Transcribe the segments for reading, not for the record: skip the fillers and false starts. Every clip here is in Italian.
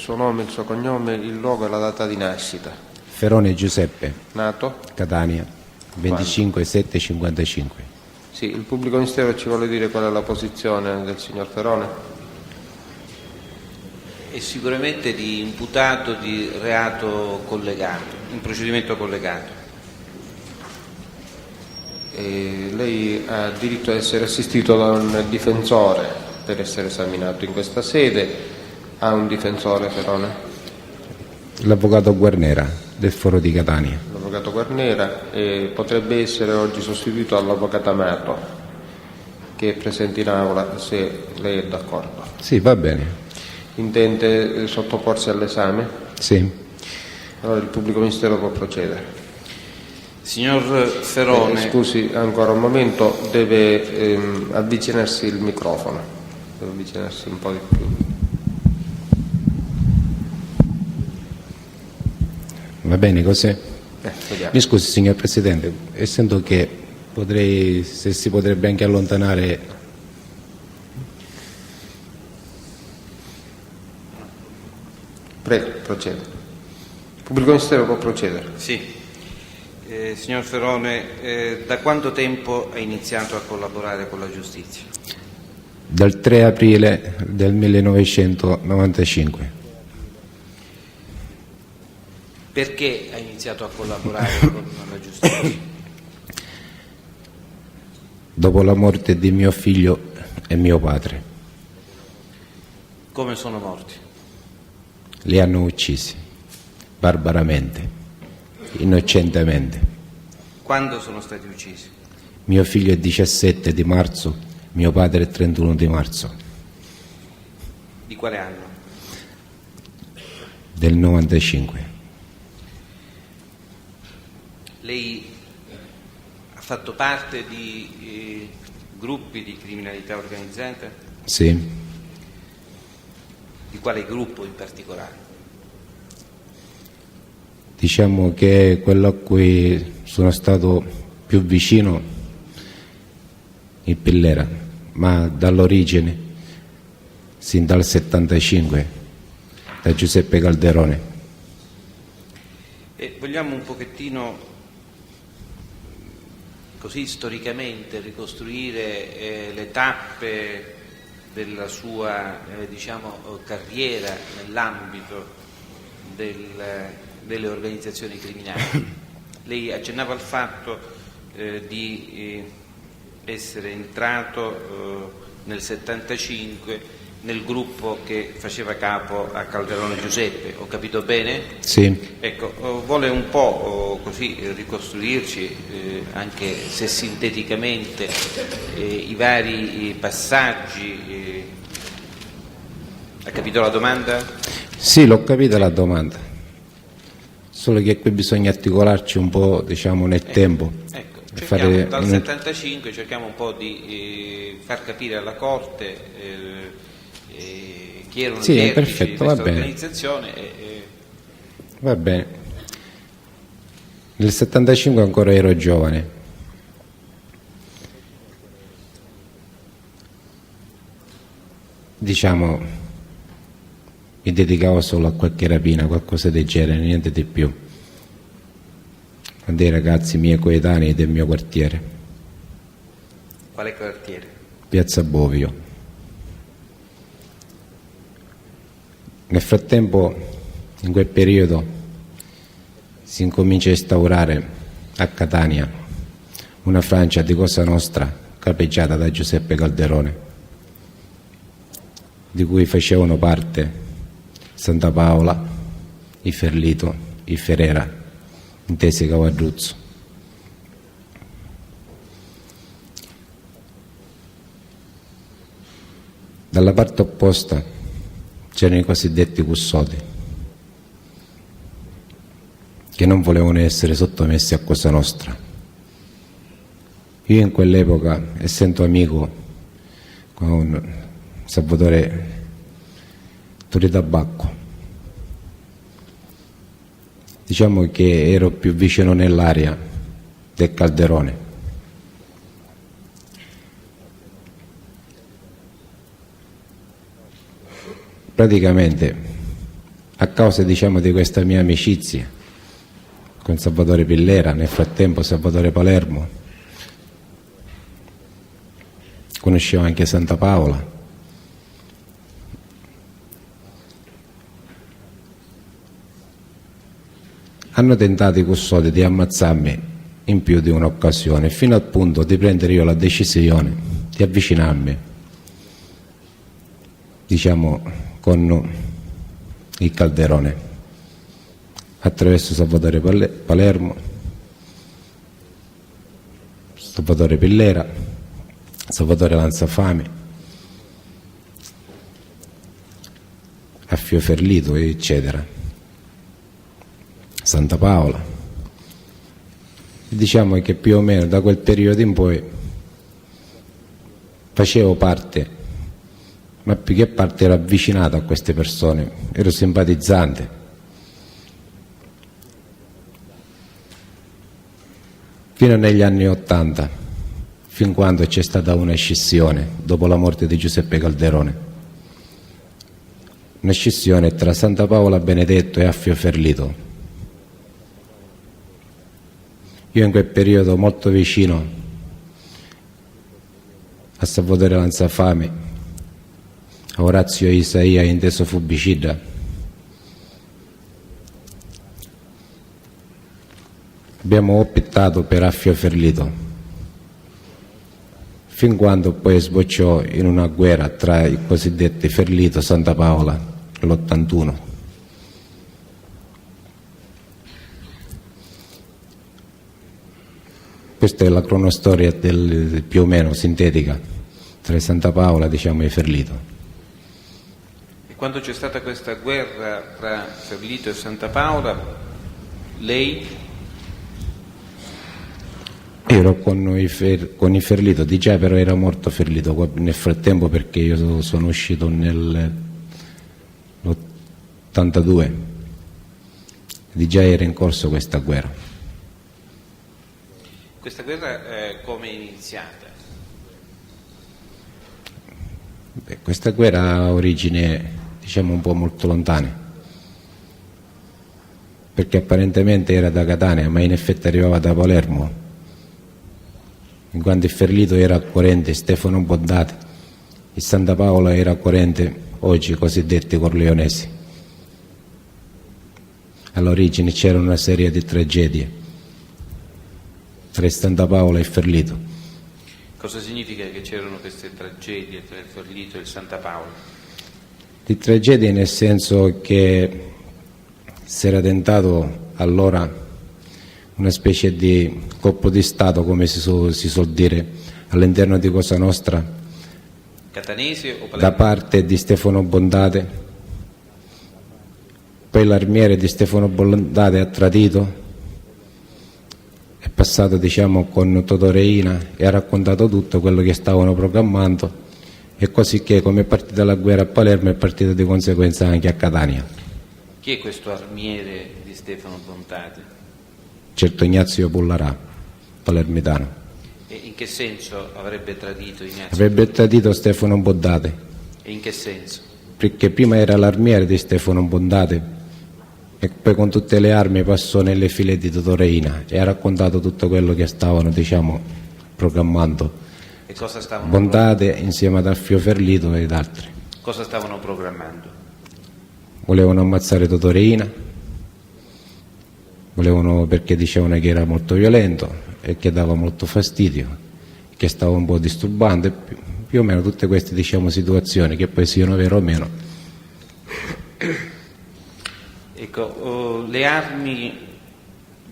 suo nome, il suo cognome, il luogo e la data di nascita. Ferone Giuseppe, Nato? Catania, 25/7/55. Sì, il pubblico ministero ci vuole dire qual è la posizione del signor Ferone? È sicuramente di imputato di reato collegato, in procedimento collegato. E lei ha diritto ad essere assistito da un difensore per essere esaminato in questa sede. Ha un difensore, Ferone? L'avvocato Guarnera del Foro di Catania. L'avvocato Guarnera, e potrebbe essere oggi sostituito dall'avvocato Amato, che è presente in aula, se lei è d'accordo. Sì, va bene. Intende sottoporsi all'esame? Sì. Allora il pubblico ministero può procedere. Signor Ferone, Scusi ancora un momento, deve avvicinarsi il microfono, deve avvicinarsi un po' di più. Va bene, cos'è? Vediamo. Mi scusi, signor Presidente, essendo che se si potrebbe anche allontanare. Prego, proceda. Il pubblico ministero può procedere. sì. Signor Ferone, da quanto tempo ha iniziato a collaborare con la giustizia? Dal 3 aprile del 1995. Perché ha iniziato a collaborare con la giustizia? Dopo la morte di mio figlio e mio padre. Come sono morti? Li hanno uccisi, barbaramente, innocentemente. Quando sono stati uccisi? Mio figlio è il 17 di marzo, mio padre è il 31 di marzo Di quale anno? del 95. Lei ha fatto parte di gruppi di criminalità organizzata? Sì, Di quale gruppo in particolare? diciamo che quello a cui sono stato più vicino, il Pillera, ma dall'origine, sin dal 75, da Giuseppe Calderone. E vogliamo un pochettino, così storicamente, ricostruire le tappe della sua carriera nell'ambito delle organizzazioni criminali. Lei accennava al fatto di essere entrato nel 75 nel gruppo che faceva capo a Calderone Giuseppe, ho capito bene? Sì, Ecco, vuole un po' così ricostruirci, anche se sinteticamente, i vari passaggi. Ha capito la domanda? sì, l'ho capita la domanda, solo che qui bisogna articolarci un po', diciamo, nel tempo. Ecco, fare dal 75 cerchiamo un po' di far capire alla Corte chi erano Sì, i vertici perfetto, di va questa bene. organizzazione. Va bene. Nel 75 ancora ero giovane. Diciamo, mi dedicavo solo a qualche rapina, qualcosa del genere, niente di più. Con dei ragazzi miei coetanei del mio quartiere, Quale quartiere? Piazza Bovio. Nel frattempo, in quel periodo, si incomincia a instaurare a Catania una Francia di Cosa Nostra capeggiata da Giuseppe Calderone, di cui facevano parte Santa Paola, i Ferlito, i Ferrera, intesi Cavadruzzo. Dalla parte opposta c'erano i cosiddetti cussoti, che non volevano essere sottomessi a Cosa Nostra. Io in quell'epoca, essendo amico con Salvatore Tabacco, diciamo che ero più vicino nell'area del Calderone. Praticamente a causa diciamo di questa mia amicizia con Salvatore Pillera, nel frattempo Salvatore Palermo, conoscevo anche Santa Paola. Hanno tentato i custodi di ammazzarmi in più di un'occasione, fino al punto di prendere io la decisione di avvicinarmi, diciamo, con il Calderone, attraverso Salvatore Palermo, Salvatore Pillera, Salvatore Lanzafame, Affio Ferlito, eccetera, Santa Paola. Diciamo che più o meno da quel periodo in poi facevo parte, ma più che parte ero avvicinato a queste persone, ero simpatizzante. Fino negli anni '80, fin quando c'è stata una scissione dopo la morte di Giuseppe Calderone, una scissione tra Santa Paola Benedetto e Affio Ferlito. Io in quel periodo molto vicino a Salvatore Lanzafame, a Orazio Isaia inteso Fubicida, abbiamo optato per Affio Ferlito, fin quando poi sbocciò in una guerra tra i cosiddetti Ferlito-Santa Paola nell'81. Questa è la cronostoria più o meno sintetica tra Santa Paola, diciamo, e Ferlito. E quando c'è stata questa guerra tra Ferlito e Santa Paola, lei... Ero con i Ferlito, di già però era morto Ferlito nel frattempo, perché io sono uscito nell'82, di già era in corso questa guerra. Questa guerra come è iniziata? Questa guerra ha origine, diciamo, un po' molto lontane, perché apparentemente era da Catania, ma in effetti arrivava da Palermo, in quanto il Ferlito era acquirente Stefano Bondate, il Santa Paola era acquirente oggi i cosiddetti corleonesi. All'origine c'era una serie di tragedie tra Santa Paola e Ferlito. Cosa significa che c'erano queste tragedie tra il Ferlito e il Santa Paola? Di tragedie nel senso che si era tentato allora una specie di colpo di Stato, come si suol dire, all'interno di Cosa Nostra, Catanese o Palermo? da parte di Stefano Bondate. Poi l'armiere di Stefano Bondate ha tradito, è passato, diciamo, con Totò Reina e ha raccontato tutto quello che stavano programmando, e così che, come è partita la guerra a Palermo, è partita di conseguenza anche a Catania. Chi è questo armiere di Stefano Bondate? Certo Ignazio Pullarà, palermitano. E in che senso avrebbe tradito Ignazio? Avrebbe tradito Stefano Bondate, E in che senso? perché prima era l'armiere di Stefano Bondate e poi con tutte le armi passò nelle file di Totò Reina e ha raccontato tutto quello che stavano, diciamo, programmando. E cosa stavano Bondate insieme ad Affio Ferlito ed altri. Cosa stavano programmando? Volevano ammazzare Totò Reina, perché dicevano che era molto violento e che dava molto fastidio, che stava un po' disturbando, e più o meno tutte queste, diciamo, situazioni, che poi siano vero o meno. Ecco, le armi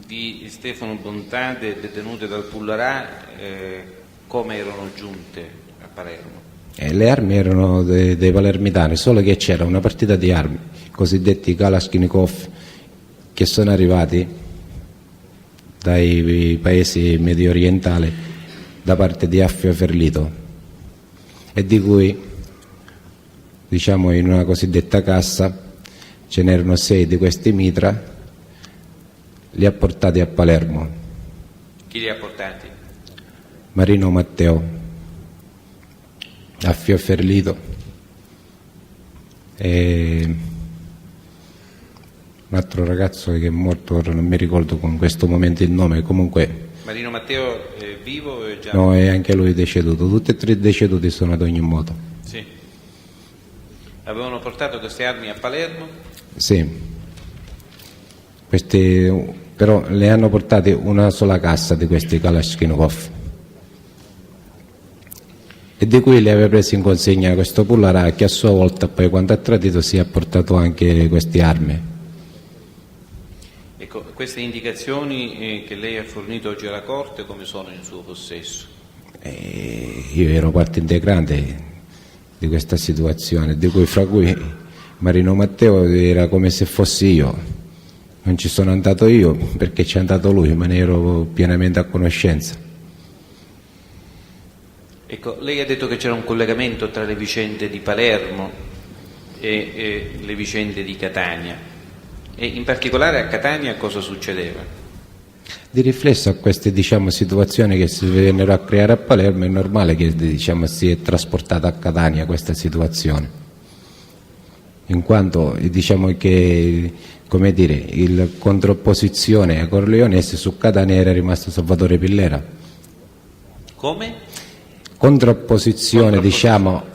di Stefano Bondate detenute dal Pullarà come erano giunte a Palermo? Le armi erano dei palermitani, solo che c'era una partita di armi, cosiddetti Kalashnikov, che sono arrivati dai paesi medio orientali da parte di Affio Ferlito, e di cui, diciamo, in una cosiddetta cassa ce n'erano 6 di questi mitra, li ha portati a Palermo. Chi li ha portati? Marino Matteo, Affio Ferlito e un altro ragazzo che è morto, ora non mi ricordo con questo momento il nome, comunque Marino Matteo è vivo o è già? no, è anche lui deceduto, tutti e tre deceduti sono ad ogni modo. Sì. Avevano portato queste armi a Palermo? Sì, però le hanno portate una sola cassa di questi Kalashnikov e di cui le aveva prese in consegna questo Pullarà, che a sua volta poi quando ha tradito si è portato anche queste armi. Ecco, queste indicazioni che lei ha fornito oggi alla Corte come sono in suo possesso? Io ero parte integrante di questa situazione, fra cui Marino Matteo era come se fossi io. Non ci sono andato io perché c'è andato lui, ma ne ero pienamente a conoscenza. Ecco, lei ha detto che c'era un collegamento tra le vicende di Palermo e le vicende di Catania, e in particolare a Catania cosa succedeva? Di riflesso a queste situazioni che si vennero a creare a Palermo è normale che si è trasportata a Catania questa situazione, in quanto che il contrapposizione a Corleonesi su Catania era rimasto Salvatore Pillera. Come? Contrapposizione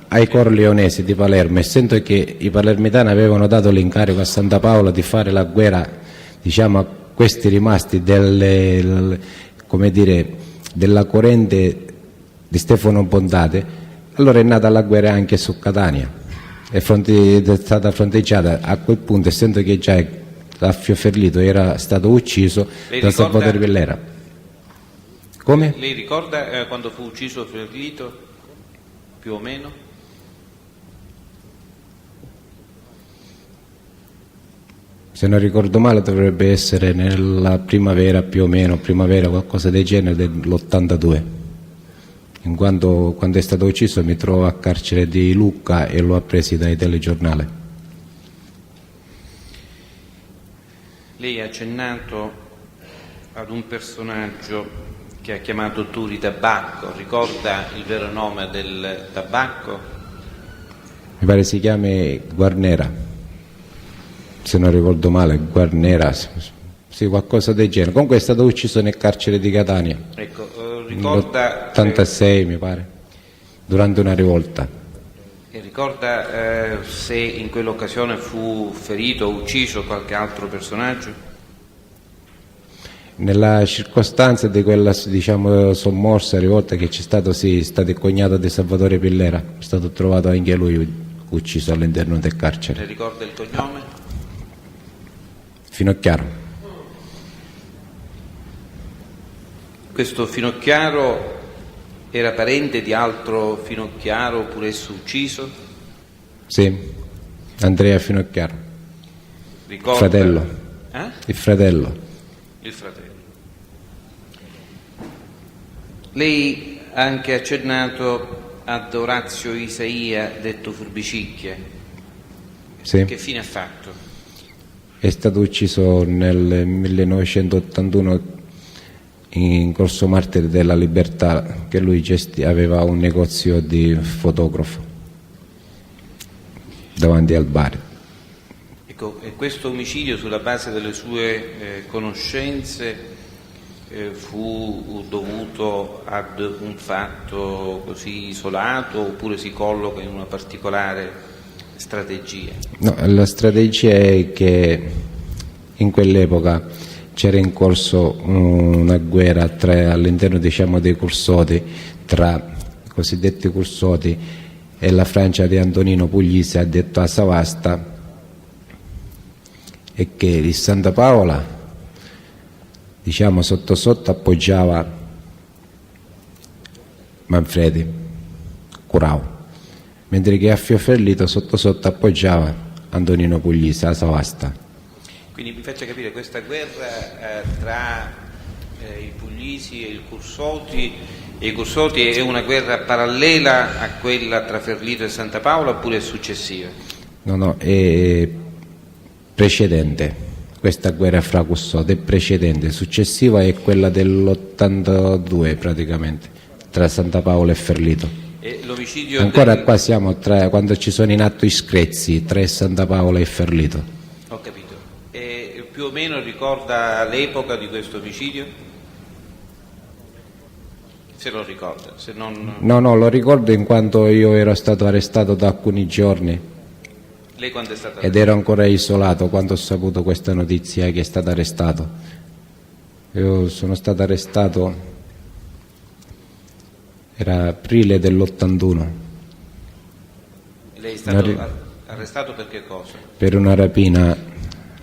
ai Corleonesi di Palermo, essendo che i palermitani avevano dato l'incarico a Santa Paola di fare la guerra a questi rimasti della corrente di Stefano Bondate, allora è nata la guerra anche su Catania, è stata fronteggiata a quel punto, essendo che già Affio Ferlito era stato ucciso da Salvatore Pillera. Come? Lei ricorda quando fu ucciso Ferlito, più o meno? Se non ricordo male dovrebbe essere nella primavera, più o meno, qualcosa del genere dell'82, in quanto quando è stato ucciso mi trovo a carcere di Lucca e l'ho appresi dai telegiornali. Lei ha accennato ad un personaggio che ha chiamato Turi Tabacco, ricorda il vero nome del tabacco? Mi pare si chiami Guarnera, se non ricordo male, Guarnera, sì, qualcosa del genere. Comunque è stato ucciso nel carcere di Catania, ricorda nell'86 mi pare, durante una rivolta. E ricorda se in quell'occasione fu ferito o ucciso qualche altro personaggio? Nella circostanza di quella sommorsa rivolta che c'è stato, sì, è stato il cognato di Salvatore Pillera, è stato trovato anche lui ucciso all'interno del carcere. Ne ricorda il cognome? Finocchiaro. Questo Finocchiaro era parente di altro Finocchiaro, pure esso ucciso? Sì, Andrea Finocchiaro. Ricorda... Fratello. Il fratello. Il fratello. Lei ha anche accennato ad Orazio Isaia, detto Furbicicchia. Sì. Che fine ha fatto? È stato ucciso nel 1981 in Corso Martiri della Libertà, che lui aveva un negozio di fotografo davanti al bar. Ecco, e questo omicidio, sulla base delle sue conoscenze, fu dovuto ad un fatto così isolato oppure si colloca in una particolare strategia? No, la strategia è che in quell'epoca c'era in corso una guerra all'interno dei Cursoti, tra i cosiddetti Cursoti e la Francia di Antonino Puglisi, addetto a Savasta, e che di Santa Paola sotto sotto appoggiava Manfredi, Curao, mentre che a Fioferlito sotto sotto appoggiava Antonino Puglisi a Savasta. Quindi mi faccia capire, questa guerra tra i Puglisi e i Cursoti è una guerra parallela a quella tra Ferlito e Santa Paola oppure è successiva? No, è precedente. Questa guerra fra Cursoti è precedente, successiva è quella dell'82 praticamente, tra Santa Paola e Ferlito. E l'omicidio ancora qua siamo quando ci sono in atto i screzi tra Santa Paola e Ferlito. Ho capito. E più o meno ricorda l'epoca di questo omicidio? Se lo ricorda, se non... No, lo ricordo in quanto io ero stato arrestato da alcuni giorni Lei quando è stato ed ero ancora isolato quando ho saputo questa notizia che è stato arrestato. Io sono stato arrestato, era aprile dell'81. Lei è stato arrestato per che cosa? Per una rapina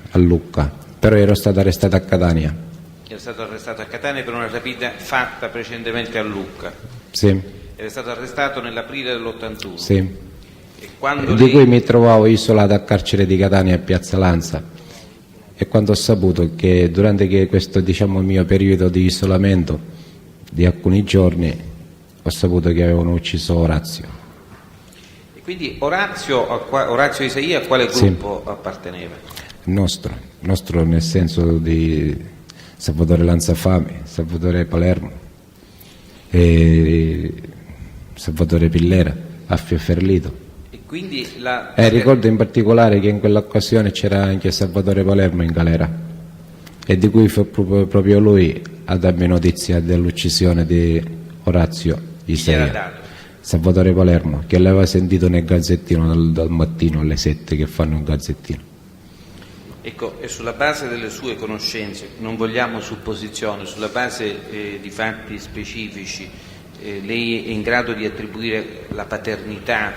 a Lucca, però ero stato arrestato a Catania. Era stato arrestato a Catania per una rapina fatta precedentemente a Lucca. Sì, Era stato arrestato nell'aprile dell'81. sì. E quando Di lei... cui mi trovavo isolato al carcere di Catania a Piazza Lanza. E quando ho saputo che durante questo mio periodo di isolamento di alcuni giorni ho saputo che avevano ucciso Orazio. E quindi Orazio Isaia a quale Sì. gruppo apparteneva? Nostro nel senso di Salvatore Lanzafame, Salvatore Palermo, e Salvatore Pillera, Affio Ferlito. E quindi la... Ricordo in particolare che in quell'occasione c'era anche Salvatore Palermo in galera e di cui fu proprio lui a darmi notizia dell'uccisione di Orazio Chi gliel'ha Isaia. dato? Salvatore Palermo, che l'aveva sentito nel gazzettino dal mattino alle 7 che fanno un gazzettino. Ecco, e sulla base delle sue conoscenze, non vogliamo supposizioni, sulla base di fatti specifici, lei è in grado di attribuire la paternità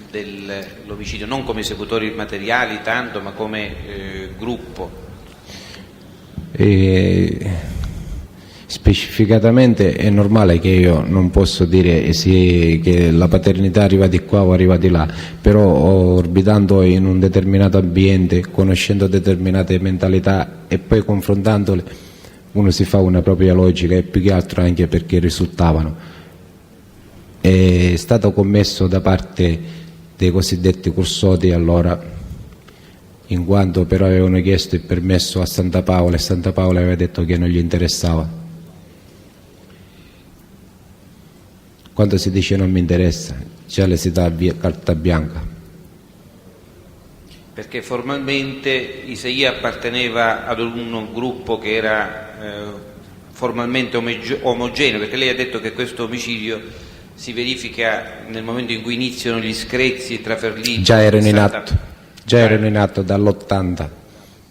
dell'omicidio, non come esecutori materiali tanto, ma come gruppo? Specificatamente è normale che io non posso dire che la paternità arriva di qua o arriva di là, però orbitando in un determinato ambiente, conoscendo determinate mentalità e poi confrontandole, uno si fa una propria logica e più che altro anche perché risultavano. È stato commesso da parte dei cosiddetti cursoti allora, in quanto però avevano chiesto il permesso a Santa Paola e Santa Paola aveva detto che non gli interessava. Quando si dice non mi interessa, già le si dà carta bianca. Perché formalmente Isaia apparteneva ad un gruppo che era formalmente omogeneo, perché lei ha detto che questo omicidio si verifica nel momento in cui iniziano gli screzi tra Ferlito Già erano e in Santa... atto, erano in atto dall'80,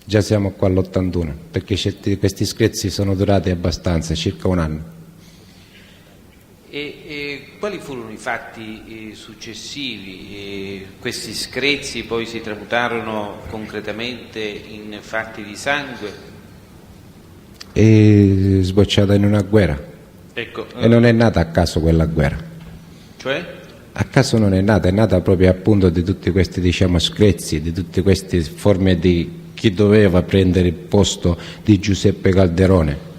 già siamo qua all'81, perché questi screzi sono durati abbastanza, circa un anno. E quali furono i fatti successivi? Questi screzi poi si tramutarono concretamente in fatti di sangue? È sbocciata in una guerra, Ecco, e non è nata a caso quella guerra. cioè? A caso non è nata proprio appunto di tutti questi screzi, di tutte queste forme di chi doveva prendere il posto di Giuseppe Calderone,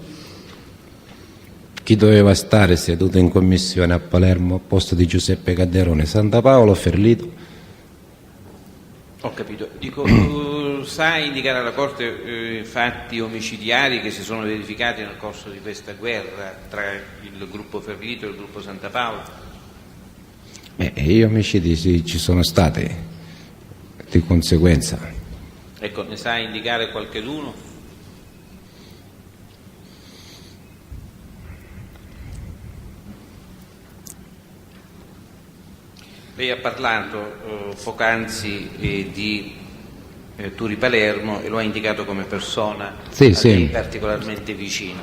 chi doveva stare seduto in commissione a Palermo al posto di Giuseppe Calderone, Santa Paola, Ferlito. Ho capito. Dico, sa indicare alla Corte fatti omicidiari che si sono verificati nel corso di questa guerra tra il gruppo Ferlito e il gruppo Santa Paola? Gli omicidi sì, ci sono stati, di conseguenza. Ecco, ne sa indicare qualcheduno? Lei ha parlato poc'anzi di Turi Palermo e lo ha indicato come persona Sì, a lei sì. particolarmente vicino.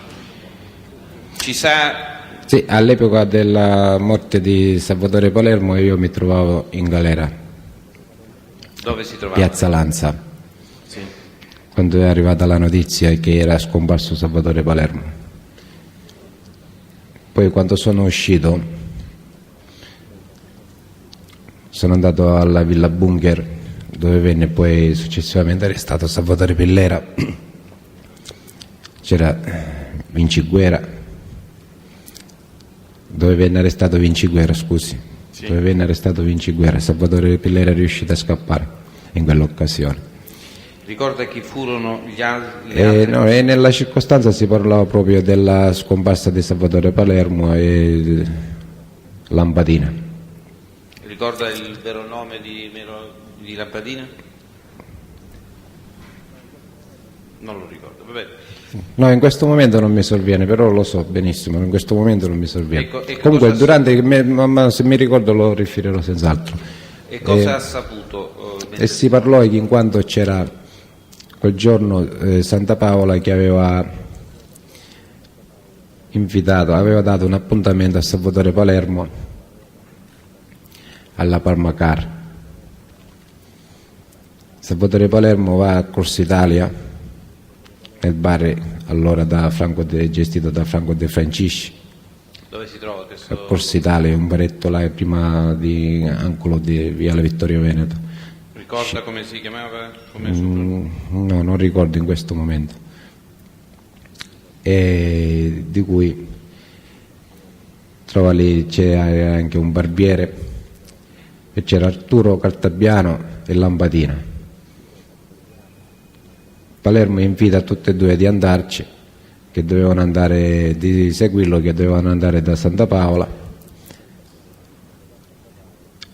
Ci sa... Sì, all'epoca della morte di Salvatore Palermo io mi trovavo in galera, Dove si trovava? Piazza Lanza, Sì. quando è arrivata la notizia che era scomparso Salvatore Palermo. Poi quando sono uscito sono andato alla Villa Bunker, dove venne poi successivamente arrestato Salvatore Pillera, c'era Vinciguerra, dove venne arrestato Vinciguerra, scusi, Sì. dove venne arrestato Vinciguerra. Salvatore Pillera è riuscito a scappare in quell'occasione. Ricorda chi furono gli altri? No, e nella circostanza si parlava proprio della scomparsa di Salvatore Palermo e Lampadina. Ricorda il vero nome di Lampadina? Non lo ricordo, vabbè. No, in questo momento non mi sovviene, però lo so benissimo, in questo momento non mi sovviene. Ecco, Comunque cosa durante, ma se mi ricordo lo riferirò senz'altro. E cosa ha saputo? E si parlò in quanto c'era quel giorno Santa Paola che aveva invitato, aveva dato un appuntamento a Salvatore Palermo alla Palma Car. Salvatore Palermo va a Corso Italia, nel bar allora gestito da Franco De Francisci. Dove si trova A questo? Corso Italia, un baretto là prima di angolo di Viale Vittorio Veneto. Ricorda come si chiamava? No, non ricordo in questo momento. E di cui trova lì, c'era anche un barbiere e c'era Arturo Caltabiano e Lampadina. Palermo invita tutte e due di andarci, che dovevano andare, di seguirlo, che dovevano andare da Santa Paola.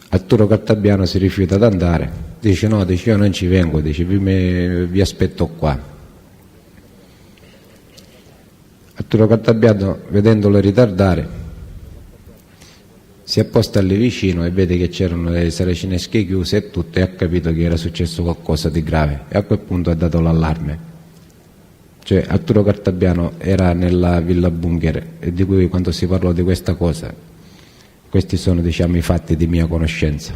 Arturo Caltabiano si rifiuta ad andare, dice no, dice io non ci vengo, dice vi aspetto qua. Arturo Caltabiano, vedendolo ritardare, si apposta lì vicino e vede che c'erano le saracinesche chiuse e tutto, e ha capito che era successo qualcosa di grave e a quel punto ha dato l'allarme. Cioè Arturo Caltabiano era nella Villa Bunker, e di cui quando si parlò di questa cosa, questi sono diciamo i fatti di mia conoscenza,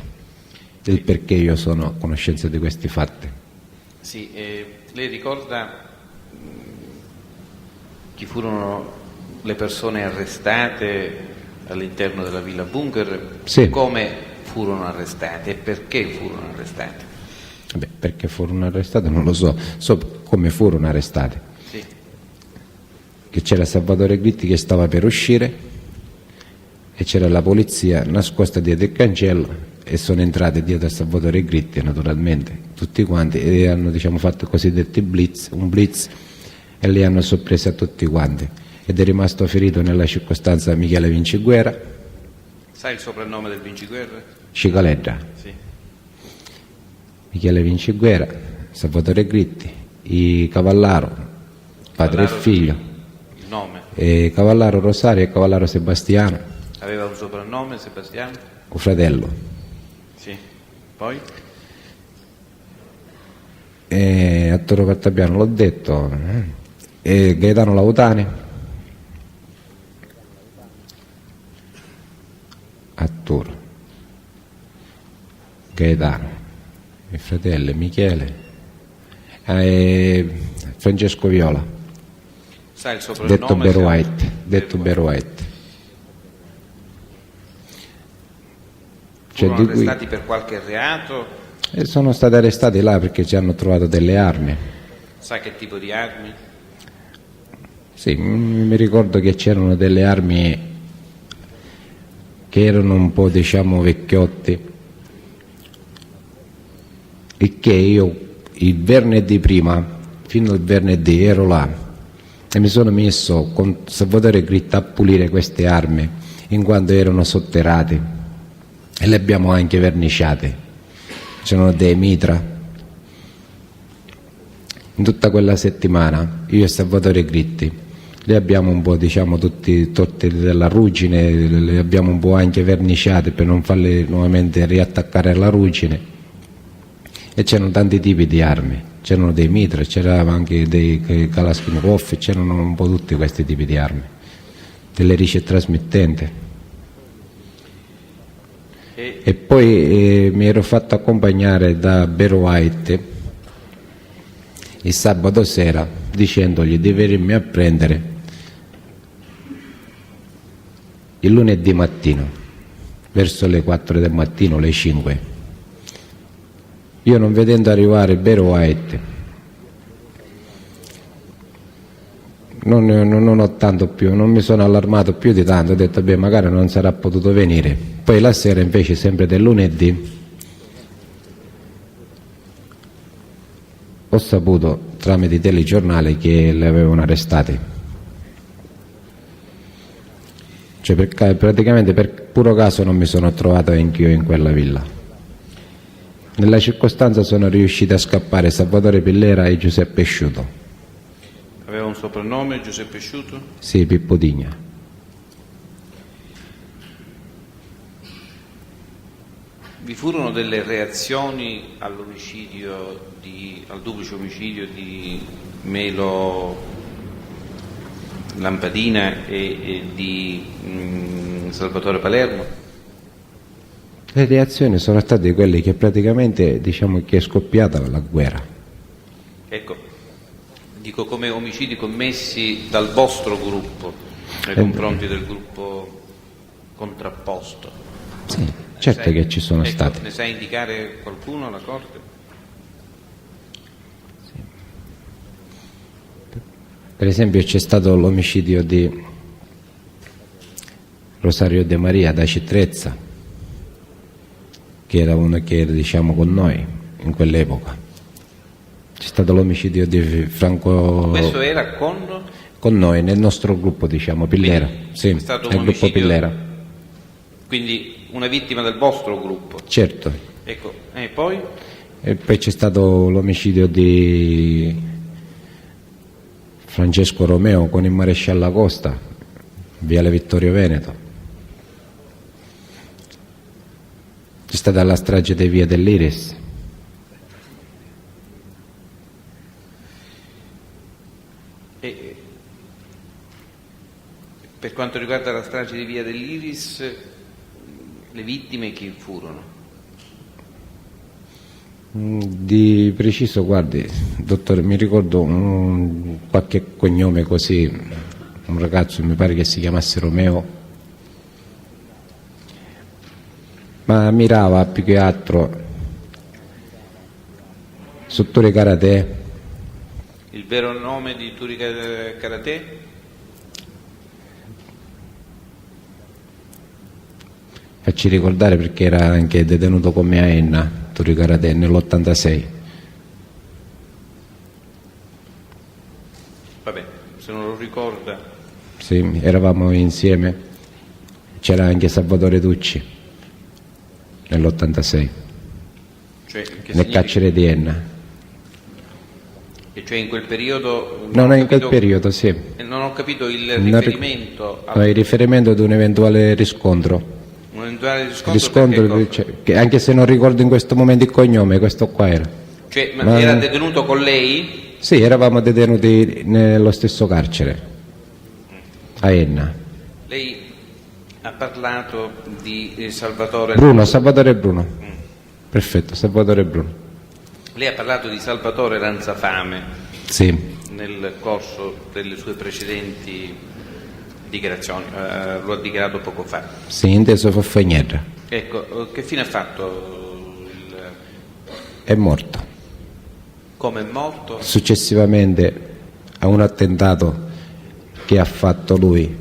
il perché io sono a conoscenza di questi fatti. Sì, lei ricorda chi furono le persone arrestate all'interno della Villa Bunker? Sì. Come furono arrestate e perché furono arrestate? Beh, perché furono arrestate non lo so, so come furono arrestate. Sì. Che c'era Salvatore Gritti che stava per uscire e c'era la polizia nascosta dietro il cancello e sono entrati dietro a Salvatore Gritti naturalmente, tutti quanti, e hanno diciamo fatto i cosiddetti blitz, un blitz, e li hanno soppresi a tutti quanti. Ed è rimasto ferito nella circostanza Michele Vinciguerra. Sai il soprannome del Vinciguerra? Cicaledda. Sì. Michele Vinciguerra, Salvatore Gritti, i Cavallaro, padre Cavallaro, e figlio, il nome? e Cavallaro Rosario e Cavallaro Sebastiano, Aveva un soprannome, Sebastiano? un fratello, Sì. Poi? e Arturo Caltabiano l'ho detto, e Gaetano Lautani, Arturo, Gaetano, i fratelli Michele e Francesco Viola, Sai il soprannome? detto Bear White, detto Bear White. Cioè, Furono di cui- arrestati per qualche reato? e sono stati arrestati là perché ci hanno trovato delle armi. Sai che tipo di armi? Sì, mi ricordo che c'erano delle armi che erano un po' diciamo vecchiotti, e che io il venerdì prima, fino al venerdì ero là e mi sono messo con Salvatore Gritta a pulire queste armi in quanto erano sotterrate e le abbiamo anche verniciate. C'erano dei mitra. In tutta quella settimana io e Salvatore Gritti le abbiamo un po' diciamo tutti torti della ruggine, le abbiamo un po' anche verniciate per non farle nuovamente riattaccare alla ruggine, e c'erano tanti tipi di armi, c'erano dei mitra, c'erano anche dei Kalashnikov, c'erano un po' tutti questi tipi di armi, delle rice trasmittenti. E poi mi ero fatto accompagnare da Bear White il sabato sera dicendogli di venirmi a prendere il lunedì mattino verso le 4 del mattino, le 5. Io non vedendo arrivare Bear White non ho tanto più, non mi sono allarmato più di tanto, ho detto beh magari non sarà potuto venire. Poi la sera invece sempre del lunedì ho saputo tramite i telegiornali che le avevano arrestati. Cioè praticamente per puro caso non mi sono trovato anch'io in quella villa. Nella circostanza sono riusciti a scappare Salvatore Pillera e Giuseppe Sciuto. Aveva un soprannome, Giuseppe Sciuto? Sì, Pippo Digna. Vi furono delle reazioni al duplice omicidio di Melo Lampadina e di Salvatore Palermo? Le reazioni sono state quelle che praticamente diciamo che è scoppiata la guerra. Ecco, dico come omicidi commessi dal vostro gruppo nei confronti del gruppo contrapposto. Sì, certo che ci sono stati. Ne sai indicare qualcuno alla Corte? Sì. Per esempio c'è stato l'omicidio di Rosario De Maria da Citrezza, che era uno che era diciamo con noi in quell'epoca. C'è stato l'omicidio di Franco. Questo era con noi, nel nostro gruppo diciamo, Pillera. Quindi, sì, è stato nel un gruppo omicidio, Pillera. Quindi una vittima del vostro gruppo? Certo. Ecco, e poi? E poi c'è stato l'omicidio di Francesco Romeo con il maresciallo Acosta, Viale Vittorio Veneto. C'è stata la strage di Via dell'Iris. E per quanto riguarda la strage di Via dell'Iris, le vittime chi furono? Di preciso, guardi, dottore, mi ricordo qualche cognome così, un ragazzo, mi pare che si chiamasse Romeo, ma mirava più che altro su Turi Karate. Il vero nome di Turi Karate? Facci ricordare perché era anche detenuto come a Enna, Turi Karate, nell'86. Vabbè, se non lo ricorda. Sì, eravamo insieme, c'era anche Salvatore Tucci nell'86, nel carcere di Enna. E cioè in quel periodo? Non in quel periodo, sì. Non ho capito il riferimento. No, il riferimento ad un eventuale riscontro. Un eventuale riscontro che anche se non ricordo in questo momento il cognome, questo qua era. Cioè, ma era detenuto con lei? Sì, eravamo detenuti nello stesso carcere, a Enna. Lei ha parlato di Salvatore Bruno. Perfetto, Salvatore Bruno. Lei ha parlato di Salvatore Lanzafame. Sì. Nel corso delle sue precedenti dichiarazioni, lo ha dichiarato poco fa. Sì, inteso Faffagnera. Ecco, che fine ha fatto? È morto. Come è morto? Successivamente a un attentato che ha fatto lui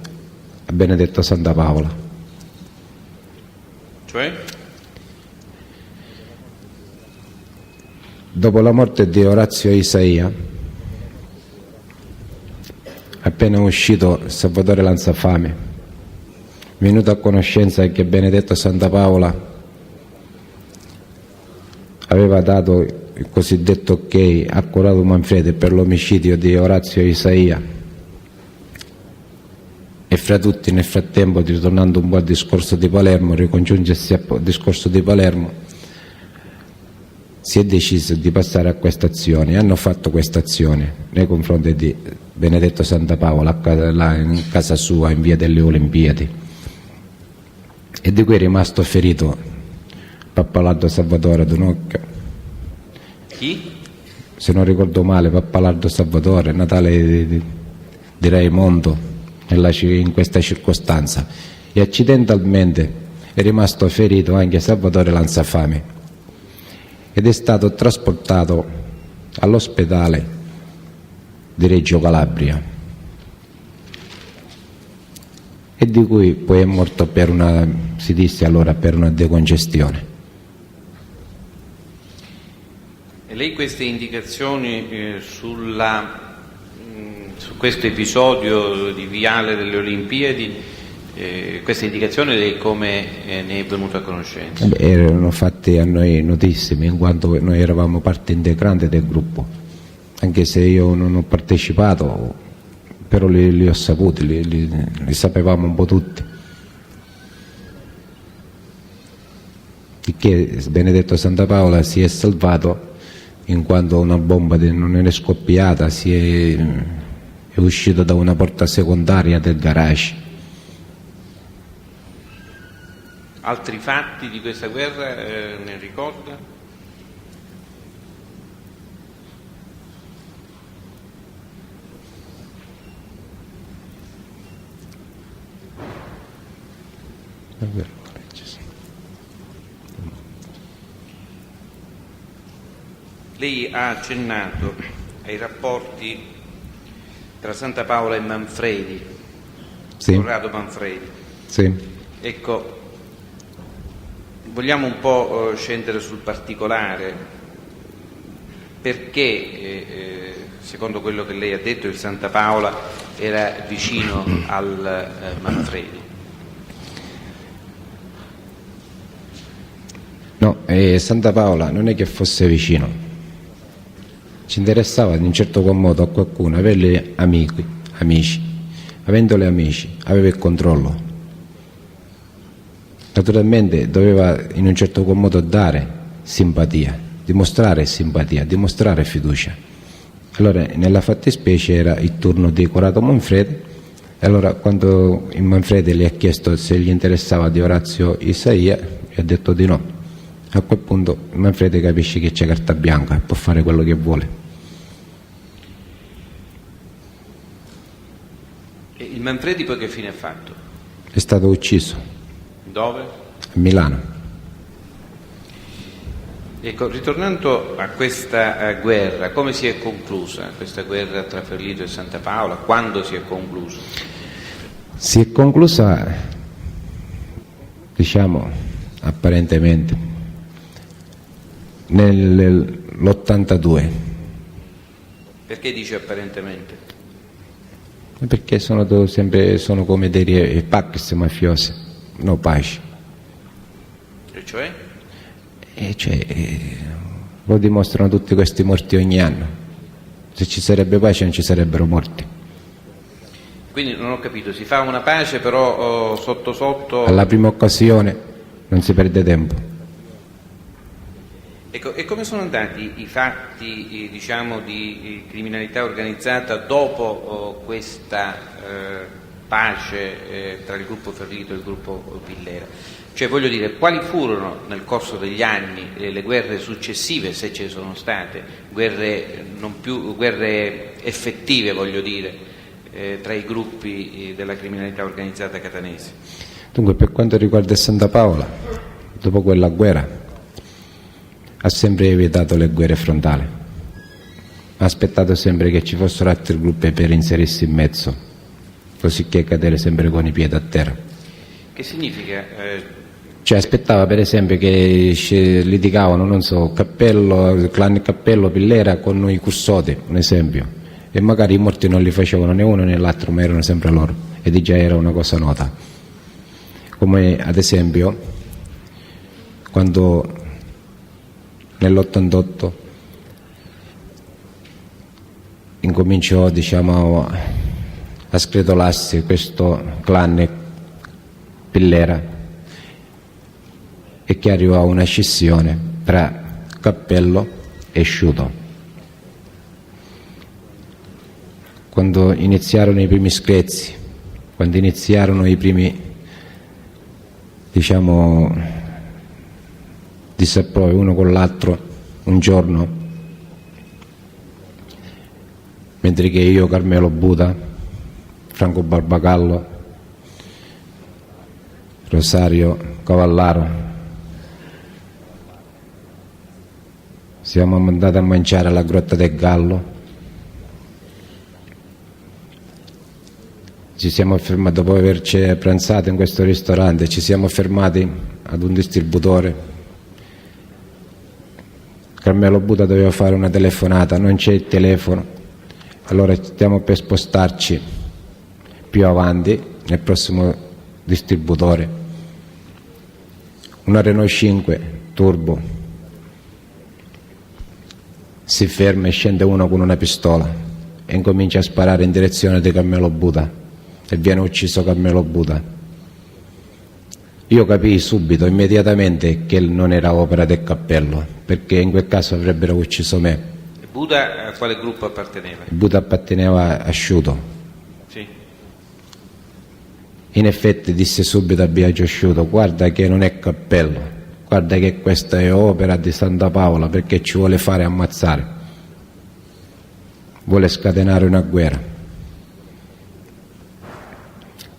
a Benedetto Santa Paola. Cioè? Dopo la morte di Orazio Isaia, appena uscito Salvatore Lanzafame, venuto a conoscenza che Benedetto Santa Paola aveva dato il cosiddetto ok a Corrado Manfredi per l'omicidio di Orazio Isaia, e fra tutti nel frattempo, ritornando un po' al discorso di Palermo, ricongiungersi al discorso di Palermo, si è deciso di passare a questa azione. Hanno fatto questa azione nei confronti di Benedetto Santa Paola là in casa sua in via delle Olimpiadi, e di cui è rimasto ferito Pappalardo Salvatore Donocchio. Chi? Se non ricordo male, Pappalardo Salvatore, natale di Raimondo in questa circostanza, e accidentalmente è rimasto ferito anche Salvatore Lanzafame ed è stato trasportato all'ospedale di Reggio Calabria, e di cui poi è morto per una, si disse allora, per una decongestione. E lei queste indicazioni su questo episodio di Viale delle Olimpiadi, queste indicazioni lei come ne è venuto a conoscenza? Erano fatte a noi notissime, in quanto noi eravamo parte integrante del gruppo anche se io non ho partecipato, però li ho saputi, li sapevamo un po' tutti. Il che Benedetto Santa Paola si è salvato in quanto una bomba non è scoppiata, è uscito da una porta secondaria del garage. Altri fatti di questa guerra ne ricorda? Lei ha accennato ai rapporti tra Santa Paola e Manfredi, Sì. Corrado Manfredi. Sì. Ecco, vogliamo un po' scendere sul particolare, perché secondo quello che lei ha detto il Santa Paola era vicino al Manfredi? No, Santa Paola non è che fosse vicino, ci interessava in un certo qual modo a qualcuno averli amici, avendoli amici aveva il controllo. Naturalmente doveva in un certo qual modo dare simpatia, dimostrare fiducia. Allora nella fattispecie era il turno di Corrado Manfredi, e allora quando il Manfredi gli ha chiesto se gli interessava di Orazio Isaia, gli ha detto di no. A quel punto Manfredi capisce che c'è carta bianca e può fare quello che vuole. E il Manfredi poi che fine ha fatto? È stato ucciso Dove? a Milano. Ecco, ritornando a questa guerra, come si è conclusa questa guerra tra Ferlito e Santa Paola? Quando si è conclusa? Si è conclusa, diciamo, apparentemente nell'82. Perché dice apparentemente? Perché sono come dei pacchi mafiosi, no pace. E cioè? Lo dimostrano tutti questi morti ogni anno. Se ci sarebbe pace non ci sarebbero morti. Quindi non ho capito, si fa una pace però sotto sotto... Alla prima occasione non si perde tempo. Ecco, e come sono andati i fatti diciamo di criminalità organizzata dopo questa pace tra il gruppo Ferlito e il gruppo Pillera? Cioè voglio dire, quali furono nel corso degli anni le guerre successive, se ce ne sono state, guerre effettive voglio dire, tra i gruppi della criminalità organizzata catanese? Dunque, per quanto riguarda Santa Paola, dopo quella guerra ha sempre evitato le guerre frontali, ha aspettato sempre che ci fossero altri gruppi per inserirsi in mezzo, così che cadere sempre con i piedi a terra. Che significa? Cioè aspettava per esempio che litigavano, non so, clan Cappello, Pillera con i custodi, un esempio, e magari i morti non li facevano né uno né l'altro, ma erano sempre loro, e di già era una cosa nota. Come ad esempio quando nell'88 incominciò, diciamo, a scretolarsi questo clan Pillera, e che arrivò a una scissione tra Cappello e Sciuto. Quando iniziarono i primi screzi, quando iniziarono i primi, diciamo, disapprovi uno con l'altro, un giorno, mentre che io, Carmelo Buda, Franco Barbagallo, Rosario Cavallaro siamo andati a mangiare alla Grotta del Gallo, ci siamo fermati dopo averci pranzato in questo ristorante, ci siamo fermati ad un distributore. Carmelo Buda doveva fare una telefonata, non c'è il telefono, allora stiamo per spostarci più avanti nel prossimo distributore, una Renault 5 Turbo si ferma e scende uno con una pistola e incomincia a sparare in direzione di Carmelo Buda e viene ucciso Carmelo Buda. Io capii subito, immediatamente, che non era opera del cappello, perché in quel caso avrebbero ucciso me. Buda a quale gruppo apparteneva? Buda apparteneva a Sciuto. Sì. In effetti disse subito a Biagio Sciuto: guarda che non è cappello, guarda che questa è opera di Santa Paola, perché ci vuole fare ammazzare, vuole scatenare una guerra.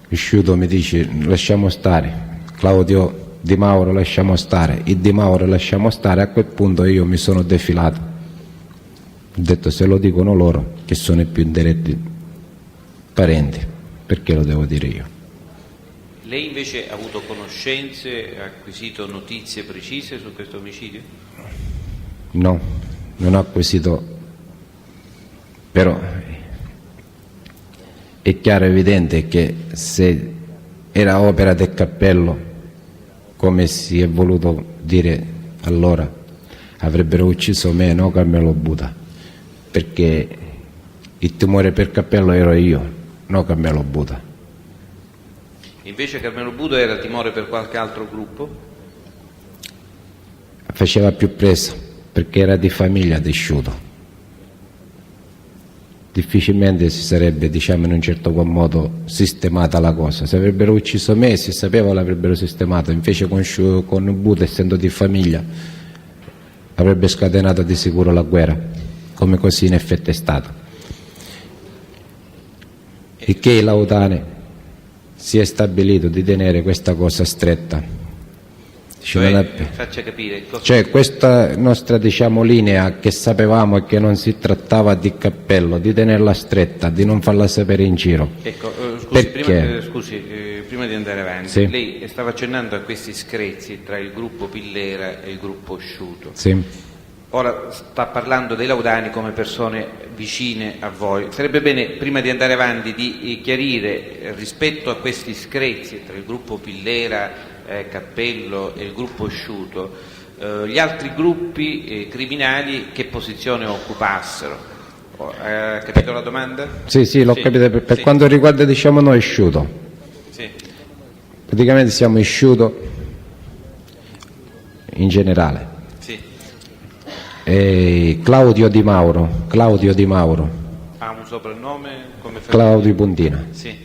Sciuto mi dice: lasciamo stare, Claudio Di Mauro lasciamo stare, il Di Mauro lasciamo stare. A quel punto io mi sono defilato, ho detto: se lo dicono loro, che sono i più indiretti parenti, perché lo devo dire io? Lei invece ha avuto conoscenze, ha acquisito notizie precise su questo omicidio? No, non ho acquisito, però è chiaro e evidente che se era opera del cappello, come si è voluto dire allora, avrebbero ucciso me, no Carmelo Buda, perché il timore per cappello ero io, no Carmelo Buda. Invece Carmelo Buda era timore per qualche altro gruppo? Faceva più presa, perché era di famiglia di Sciuto. Difficilmente si sarebbe, diciamo, in un certo qual modo sistemata la cosa. Se avrebbero ucciso me, si sapeva, l'avrebbero sistemato. Invece con Buda, essendo di famiglia, avrebbe scatenato di sicuro la guerra, come così in effetti è stato. E che Laudane si è stabilito di tenere questa cosa stretta. Faccia capire. Cioè questa nostra, diciamo, linea che sapevamo e che non si trattava di cappello, di tenerla stretta, di non farla sapere in giro. Ecco, Perché? Prima di andare avanti, Sì. lei stava accennando a questi screzi tra il gruppo Pillera e il gruppo Sciuto. Sì. Ora sta parlando dei Laudani come persone vicine a voi. Sarebbe bene, prima di andare avanti, di chiarire rispetto a questi screzi tra il gruppo Pillera, Cappello e il gruppo Sciuto, gli altri gruppi criminali che posizione occupassero. Ha capito la domanda? Sì, l'ho capito. Per sì. quanto riguarda, diciamo, noi Sciuto, Sì. praticamente siamo in Sciuto in generale. Sì. E Claudio Di Mauro Ha un soprannome come Claudio Puntina Sì.